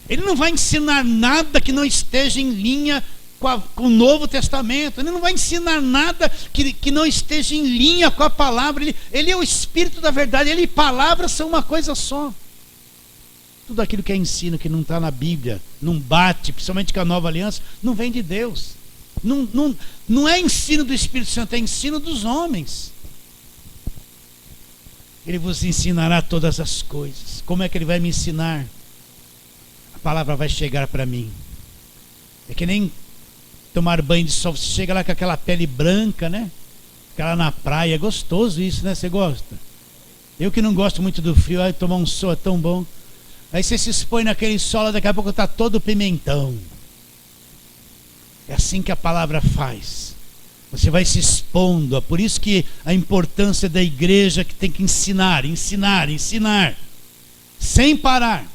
Ele não vai ensinar nada que não esteja em linha com o Novo Testamento. Ele não vai ensinar nada que não esteja em linha com a palavra. Ele é o Espírito da verdade. Ele e palavra são uma coisa só. Tudo aquilo que é ensino que não está na Bíblia, não bate, principalmente com a Nova Aliança, não vem de Deus. Não é ensino do Espírito Santo, é ensino dos homens. Ele vos ensinará todas as coisas. Como é que ele vai me ensinar? A palavra vai chegar para mim. É que nem tomar banho de sol. Você chega lá com aquela pele branca, né? Fica lá na praia. É gostoso isso, né? Você gosta? Eu que não gosto muito do frio, aí tomar um sol é tão bom. Aí você se expõe naquele sol, daqui a pouco está todo pimentão. É assim que a palavra faz. Você vai se expondo. É por isso que a importância da igreja, que tem que ensinar, sem parar.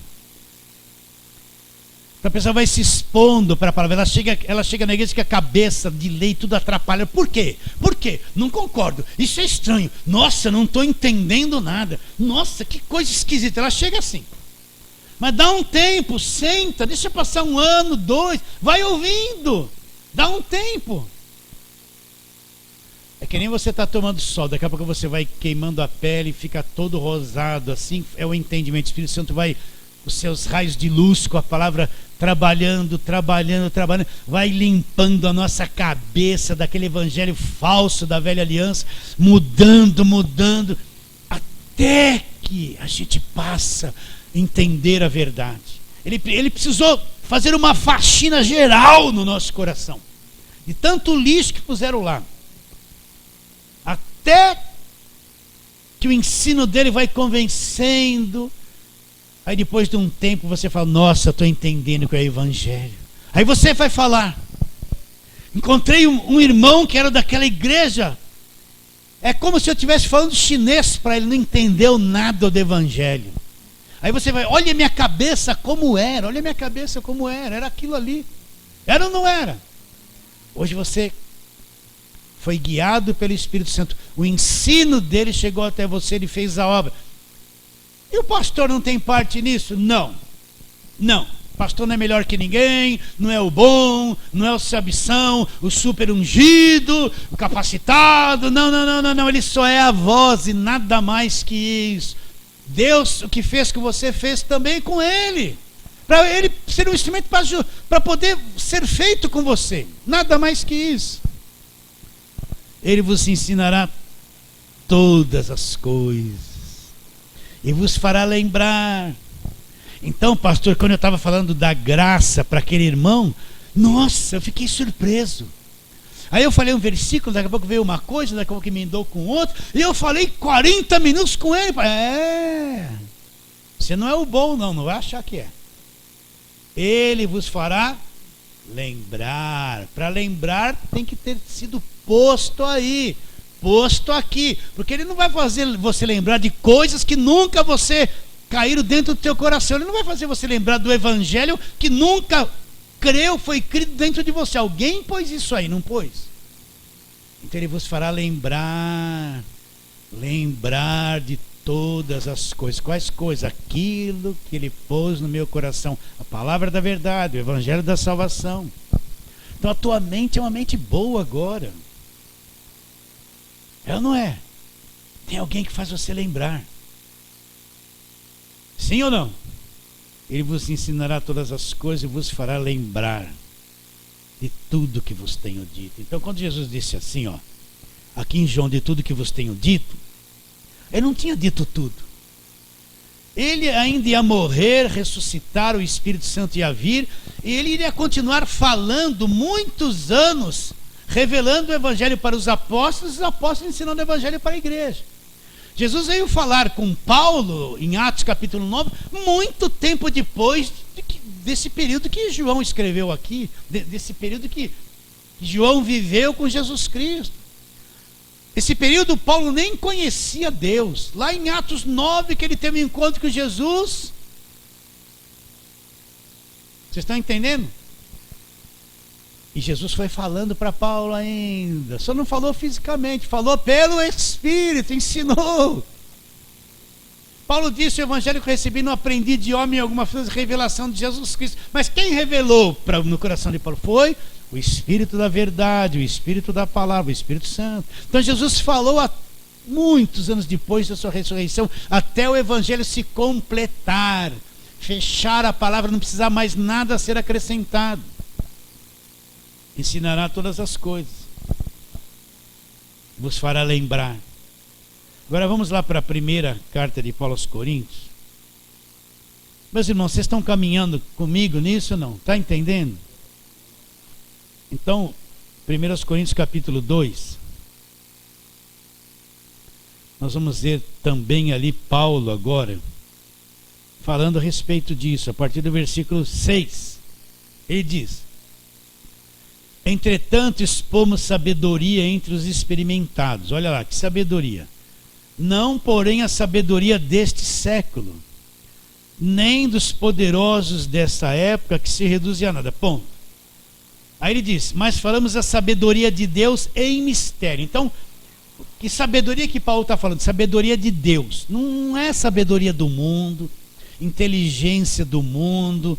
A pessoa vai se expondo para a palavra. Ela chega na igreja com a cabeça de lei tudo atrapalha. Por quê? Por quê? Não concordo. Isso é estranho. Nossa, não estou entendendo nada. Nossa, que coisa esquisita. Ela chega assim. Mas dá um tempo, senta, deixa passar 1 ano, 2, vai ouvindo. Dá um tempo. É que nem você está tomando sol, daqui a pouco você vai queimando a pele e fica todo rosado, assim é o entendimento. O Espírito Santo vai, os seus raios de luz com a palavra trabalhando, vai limpando a nossa cabeça daquele evangelho falso da velha aliança, mudando, até que que a gente passa a entender a verdade. Ele precisou fazer uma faxina geral no nosso coração, de tanto lixo que puseram lá, até que o ensino dele vai convencendo. Aí depois de um tempo você fala: nossa, estou entendendo o que é o evangelho. Aí você vai falar: encontrei um irmão que era daquela igreja. É como se eu estivesse falando chinês para ele, não entendeu nada do evangelho. Aí você vai: olha a minha cabeça como era, olha a minha cabeça como era aquilo ali. Era ou não era? Hoje você foi guiado pelo Espírito Santo, o ensino dele chegou até você, ele fez a obra. E o pastor não tem parte nisso? Não. Não. O pastor não é melhor que ninguém, não é o bom, não é o sabição, o super ungido, o capacitado. Não. Ele só é a voz e nada mais que isso. Deus, o que fez com você, fez também com ele. Para ele ser um instrumento para poder ser feito com você. Nada mais que isso. Ele vos ensinará todas as coisas e vos fará lembrar. Então, pastor, quando eu estava falando da graça para aquele irmão, nossa, eu fiquei surpreso. Aí eu falei um versículo, daqui a pouco veio uma coisa, daqui a pouco emendou com outro, e eu falei 40 minutos com ele. Você não é o bom, não vai achar que é. Ele vos fará lembrar. Para lembrar tem que ter sido posto aí, posto aqui, porque ele não vai fazer você lembrar de coisas que nunca você caíram dentro do teu coração. Ele não vai fazer você lembrar do evangelho que nunca foi crido dentro de você. Alguém pôs isso aí, não pôs? Então ele vos fará lembrar de todas as coisas. Quais coisas? Aquilo que ele pôs no meu coração, a palavra da verdade, o evangelho da salvação. Então a tua mente é uma mente boa agora. É ou não é? Tem alguém que faz você lembrar. Sim ou não? Ele vos ensinará todas as coisas e vos fará lembrar de tudo que vos tenho dito. Então quando Jesus disse assim, aqui em João, de tudo que vos tenho dito, ele não tinha dito tudo. Ele ainda ia morrer, ressuscitar, o Espírito Santo ia vir, e ele iria continuar falando muitos anos, revelando o evangelho para os apóstolos ensinando o evangelho para a igreja. Jesus veio falar com Paulo em Atos capítulo 9, muito tempo depois desse período que João escreveu aqui, desse período que João viveu com Jesus Cristo. Esse período Paulo nem conhecia Deus. Lá em Atos 9 que ele teve um encontro com Jesus. Vocês estão entendendo? E Jesus foi falando para Paulo ainda. Só não falou fisicamente, falou pelo Espírito, ensinou. Paulo disse: o evangelho que eu recebi não aprendi de homem alguma revelação de Jesus Cristo. Mas quem revelou no coração de Paulo foi o Espírito da verdade, o Espírito da palavra, o Espírito Santo. Então Jesus falou muitos anos depois da sua ressurreição, até o evangelho se completar, fechar a palavra, não precisar mais nada ser acrescentado. Ensinará todas as coisas, vos fará lembrar. Agora vamos lá para a primeira carta de Paulo aos Coríntios. Meus irmãos, vocês estão caminhando comigo nisso ou não? Está entendendo? Então, 1 Coríntios capítulo 2, nós vamos ver também ali Paulo agora, falando a respeito disso, a partir do versículo 6, ele diz: entretanto expomos sabedoria entre os experimentados. Olha lá, que sabedoria. Não, porém, a sabedoria deste século, nem dos poderosos desta época, que se reduzem a nada. Ponto. Aí ele diz: mas falamos a sabedoria de Deus em mistério. Então, que sabedoria que Paulo está falando? Sabedoria de Deus. Não é sabedoria do mundo, inteligência do mundo,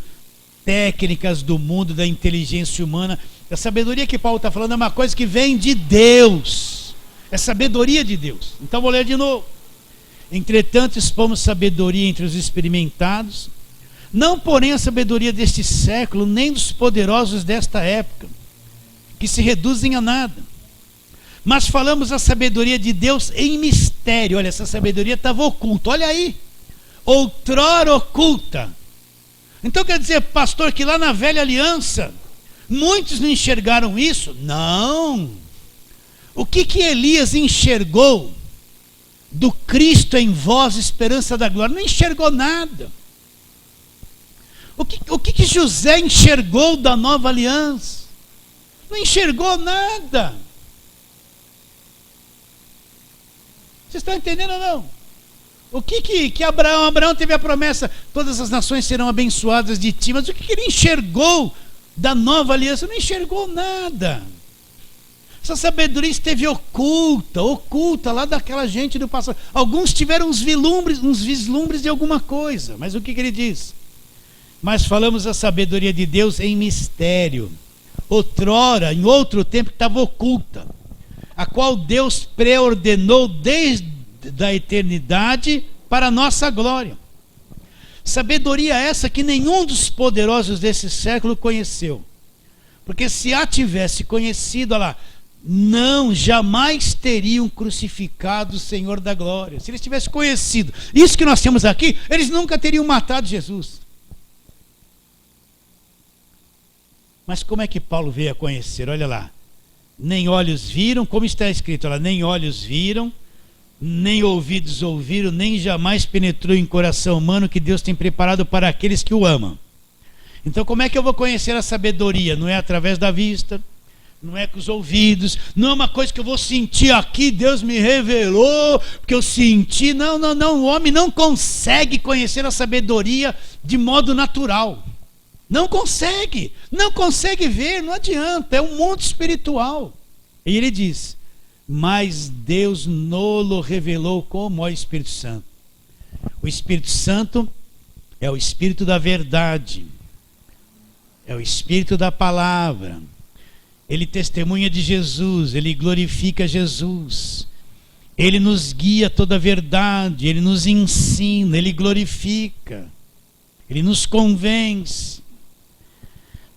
técnicas do mundo, da inteligência humana. A sabedoria que Paulo está falando é uma coisa que vem de Deus. É sabedoria de Deus. Então vou ler de novo. Entretanto expomos sabedoria entre os experimentados, não porém a sabedoria deste século, nem dos poderosos desta época, que se reduzem a nada. Mas falamos a sabedoria de Deus em mistério. Olha, essa sabedoria estava oculta. Olha aí. Outrora oculta. Então quer dizer, pastor, que lá na velha aliança, muitos não enxergaram isso? Não. O que Elias enxergou do Cristo em vós, esperança da glória? Não enxergou nada. O que José enxergou da nova aliança? Não enxergou nada. Vocês estão entendendo ou não? O que Abraão teve a promessa, todas as nações serão abençoadas de ti, mas o que ele enxergou da nova aliança? Não enxergou nada. Essa sabedoria esteve oculta lá daquela gente do passado. Alguns tiveram uns vislumbres de alguma coisa, mas o que ele diz? Mas falamos a sabedoria de Deus em mistério, outrora, em outro tempo, que estava oculta, a qual Deus preordenou desde a eternidade para a nossa glória. Sabedoria essa que nenhum dos poderosos desse século conheceu. Porque se a tivesse conhecido, olha lá, não, jamais teriam crucificado o Senhor da glória. Se eles tivessem conhecido isso que nós temos aqui, eles nunca teriam matado Jesus. Mas como é que Paulo veio a conhecer? Olha lá. Nem olhos viram, como está escrito, olha, nem olhos viram, nem ouvidos ouviram, nem jamais penetrou em coração humano que Deus tem preparado para aqueles que o amam. Então como é que eu vou conhecer a sabedoria? Não é através da vista, não é com os ouvidos, não é uma coisa que eu vou sentir aqui, Deus me revelou, porque eu senti. Não, o homem não consegue conhecer a sabedoria de modo natural. Não consegue ver, não adianta, é um mundo espiritual. E ele diz, mas Deus nolo revelou como o Espírito Santo. O Espírito Santo é o Espírito da verdade, é o Espírito da palavra. Ele testemunha de Jesus, ele glorifica Jesus, ele nos guia a toda a verdade, ele nos ensina, ele glorifica, ele nos convence.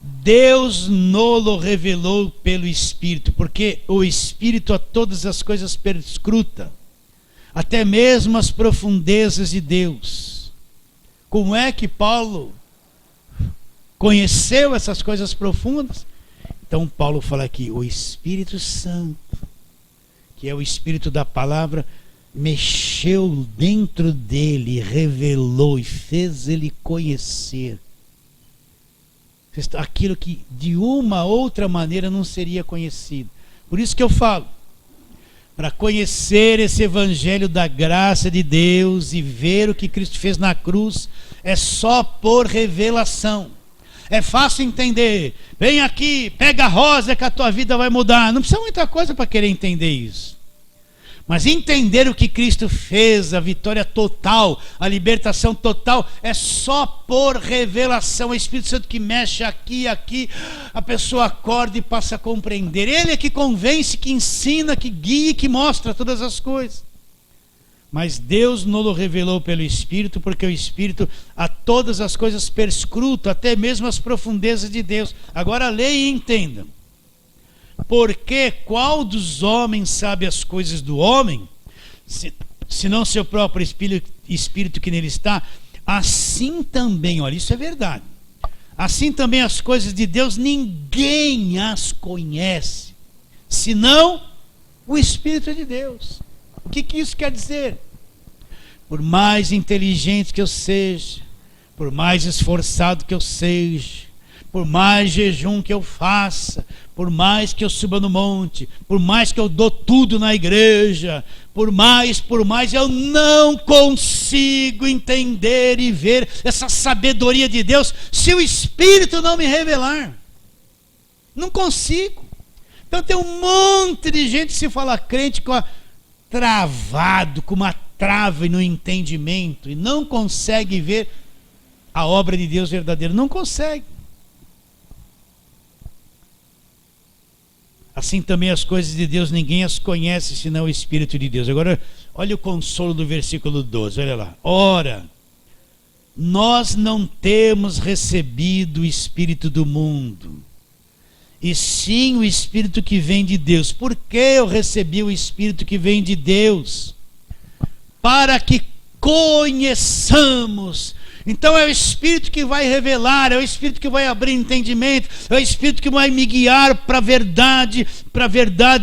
Deus nolo revelou pelo Espírito, porque o Espírito a todas as coisas perscruta, até mesmo as profundezas de Deus. Como é que Paulo conheceu essas coisas profundas? Então Paulo fala aqui, o Espírito Santo, que é o Espírito da palavra, mexeu dentro dele, revelou e fez ele conhecer aquilo que de uma outra maneira não seria conhecido. Por isso que eu falo, para conhecer esse evangelho da graça de Deus e ver o que Cristo fez na cruz, é só por revelação. É fácil entender. Vem aqui, pega a rosa que a tua vida vai mudar. Não precisa muita coisa para querer entender isso. Mas entender o que Cristo fez, a vitória total, a libertação total, é só por revelação. O Espírito Santo que mexe aqui, a pessoa acorda e passa a compreender. Ele é que convence, que ensina, que guia, que mostra todas as coisas. Mas Deus nos revelou pelo Espírito, porque o Espírito a todas as coisas perscruta, até mesmo as profundezas de Deus. Agora leia e entenda. Porque qual dos homens sabe as coisas do homem, senão seu próprio espírito que nele está? Assim também, olha, isso é verdade. Assim também as coisas de Deus, ninguém as conhece, senão o Espírito de Deus. O que isso quer dizer? Por mais inteligente que eu seja, por mais esforçado que eu seja, por mais jejum que eu faça, por mais que eu suba no monte, por mais que eu dou tudo na igreja, por mais, eu não consigo entender e ver essa sabedoria de Deus se o Espírito não me revelar. Não consigo. Então tem um monte de gente que se fala crente travado, com uma trava no entendimento, e não consegue ver a obra de Deus verdadeira. Não consegue. Assim também as coisas de Deus, ninguém as conhece, senão o Espírito de Deus. Agora, olha o consolo do versículo 12, olha lá. Ora, nós não temos recebido o Espírito do mundo, e sim o Espírito que vem de Deus. Por que eu recebi o Espírito que vem de Deus? Para que conheçamos. Então é o Espírito que vai revelar, é o Espírito que vai abrir entendimento, é o Espírito que vai me guiar para a verdade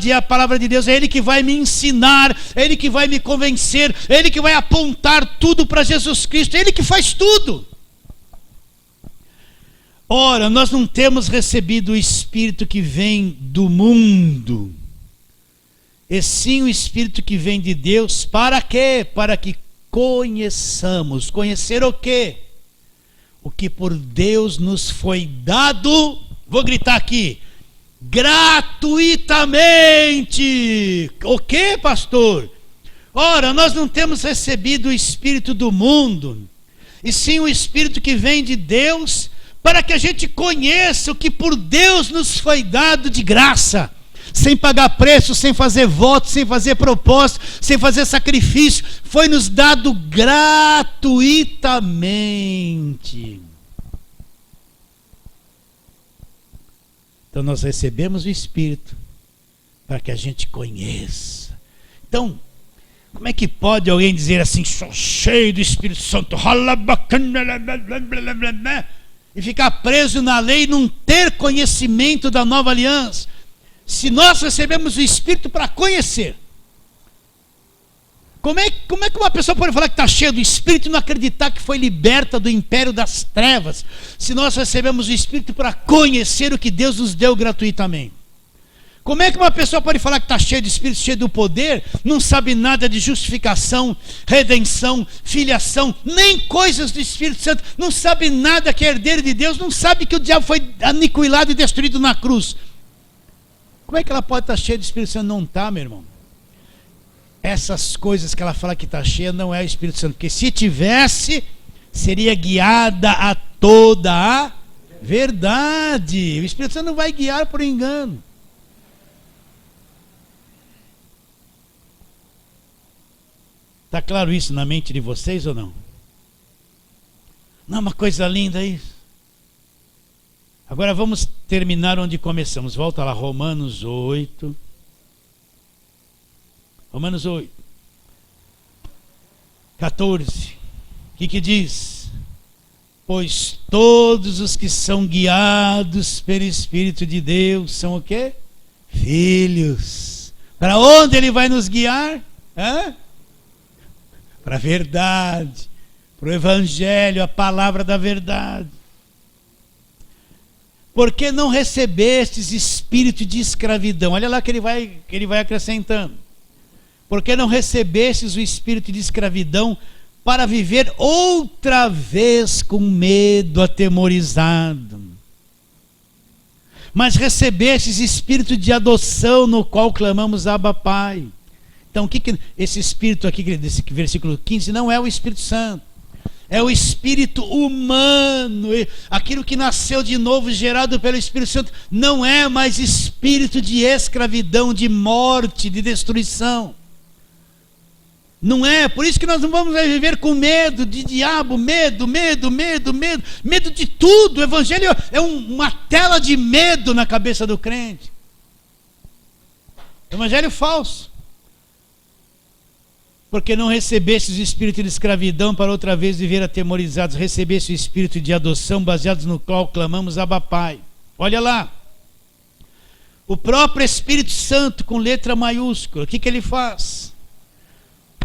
é a palavra de Deus, é Ele que vai me ensinar, é Ele que vai me convencer, é Ele que vai apontar tudo para Jesus Cristo, é Ele que faz tudo. Ora, nós não temos recebido o Espírito que vem do mundo, e sim o Espírito que vem de Deus. Para quê? Para que conheçamos. Conhecer o quê? O que por Deus nos foi dado, vou gritar aqui, gratuitamente. O quê, pastor? Ora, nós não temos recebido o Espírito do mundo, e sim o Espírito que vem de Deus, para que a gente conheça o que por Deus nos foi dado de graça, sem pagar preço, sem fazer voto, sem fazer propósito, sem fazer sacrifício, foi nos dado gratuitamente. Então nós recebemos o Espírito para que a gente conheça. Então, como é que pode alguém dizer assim, sou cheio do Espírito Santo, e ficar preso na lei e não ter conhecimento da nova aliança? Se nós recebemos o Espírito para conhecer, como é que uma pessoa pode falar que está cheia do Espírito e não acreditar que foi liberta do império das trevas? Se nós recebemos o Espírito para conhecer o que Deus nos deu gratuitamente. Como é que uma pessoa pode falar que está cheia de Espírito, cheia do poder, não sabe nada de justificação, redenção, filiação, nem coisas do Espírito Santo, não sabe nada que é herdeiro de Deus, não sabe que o diabo foi aniquilado e destruído na cruz? Como é que ela pode estar cheia de Espírito Santo? Não está, meu irmão. Essas coisas que ela fala que está cheia não é o Espírito Santo, porque se tivesse, seria guiada a toda a verdade. O Espírito Santo não vai guiar por engano. Está claro isso na mente de vocês ou não? Não é uma coisa linda isso? Agora vamos terminar onde começamos. Volta lá, Romanos 8. Romanos 8. 14. O que diz? Pois todos os que são guiados pelo Espírito de Deus são o quê? Filhos. Para onde Ele vai nos guiar? Para a verdade, para o Evangelho, a palavra da verdade. Porque não recebestes espírito de escravidão? Olha lá que ele vai acrescentando. Porque não recebestes o espírito de escravidão para viver outra vez com medo, atemorizado. Mas recebestes espírito de adoção, no qual clamamos Abba Pai. Então, esse espírito aqui, desse versículo 15, não é o Espírito Santo. É o espírito humano, aquilo que nasceu de novo, gerado pelo Espírito Santo, não é mais espírito de escravidão, de morte, de destruição. Não é, por isso que nós não vamos viver com medo de diabo, medo de tudo. O Evangelho é uma tela de medo na cabeça do crente. Evangelho falso. Porque não recebestes o espírito de escravidão para outra vez viver atemorizados, recebeste o espírito de adoção, baseados no qual clamamos Abba Pai. Olha lá, o próprio Espírito Santo com letra maiúscula, o que ele faz?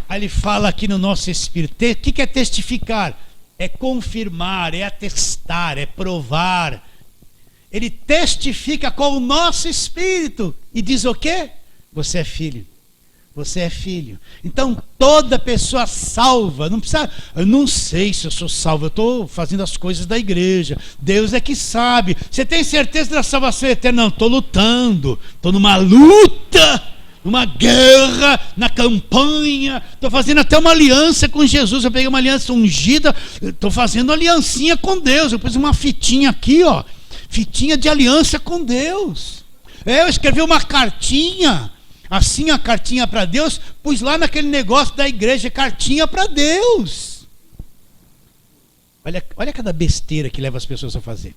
Aí ele fala aqui no nosso espírito. O que é testificar? É confirmar, é atestar, é provar. Ele testifica com o nosso espírito e diz o quê? Você é filho. Você é filho. Então toda pessoa salva, não precisa, eu não sei se eu sou salvo, eu estou fazendo as coisas da igreja, Deus é que sabe. Você tem certeza da salvação eterna? Não, estou lutando, estou numa luta, numa guerra, na campanha, estou fazendo até uma aliança com Jesus. Eu peguei uma aliança ungida, estou fazendo aliancinha com Deus. Eu pus uma fitinha aqui, ó, fitinha de aliança com Deus. Eu escrevi uma cartinha, assim, a cartinha para Deus, pus lá naquele negócio da igreja, cartinha para Deus. Olha cada besteira que leva as pessoas a fazer.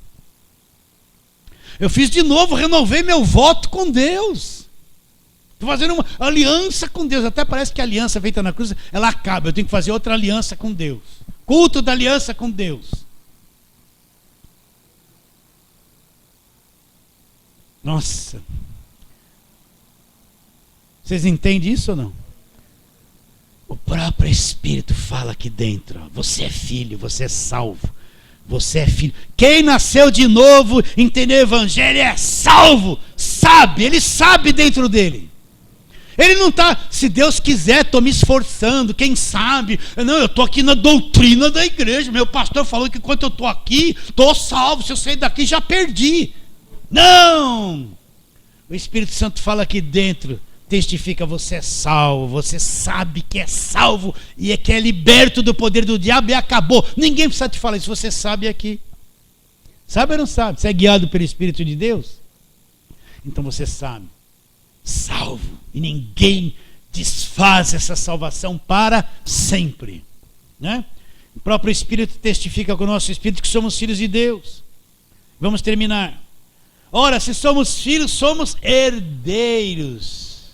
Eu fiz de novo, renovei meu voto com Deus. Estou fazendo uma aliança com Deus. Até parece que a aliança feita na cruz, ela acaba. Eu tenho que fazer outra aliança com Deus. Culto da aliança com Deus. Nossa. Vocês entendem isso ou não? O próprio Espírito fala aqui dentro. Ó, você é filho, você é salvo. Você é filho. Quem nasceu de novo, entendeu o Evangelho, é salvo. Sabe, ele sabe dentro dele. Ele não está, se Deus quiser, estou me esforçando, quem sabe. Não, eu estou aqui na doutrina da igreja. Meu pastor falou que enquanto eu estou aqui, estou salvo. Se eu sair daqui, já perdi. Não! O Espírito Santo fala aqui dentro, testifica, você é salvo, você sabe que é salvo e é que é liberto do poder do diabo e acabou. Ninguém precisa te falar isso, você sabe aqui. Sabe ou não sabe? Você é guiado pelo Espírito de Deus? Então você sabe. Salvo. E ninguém desfaz essa salvação para sempre. Né? O próprio Espírito testifica com o nosso Espírito que somos filhos de Deus. Vamos terminar. Ora, se somos filhos, somos herdeiros.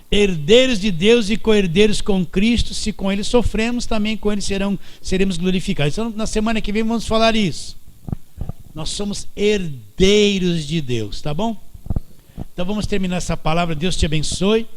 Herdeiros de Deus e co-herdeiros com Cristo. Se com Ele sofremos, também com Ele seremos glorificados. Então, na semana que vem vamos falar isso. Nós somos herdeiros de Deus, tá bom? Então vamos terminar essa palavra. Deus te abençoe.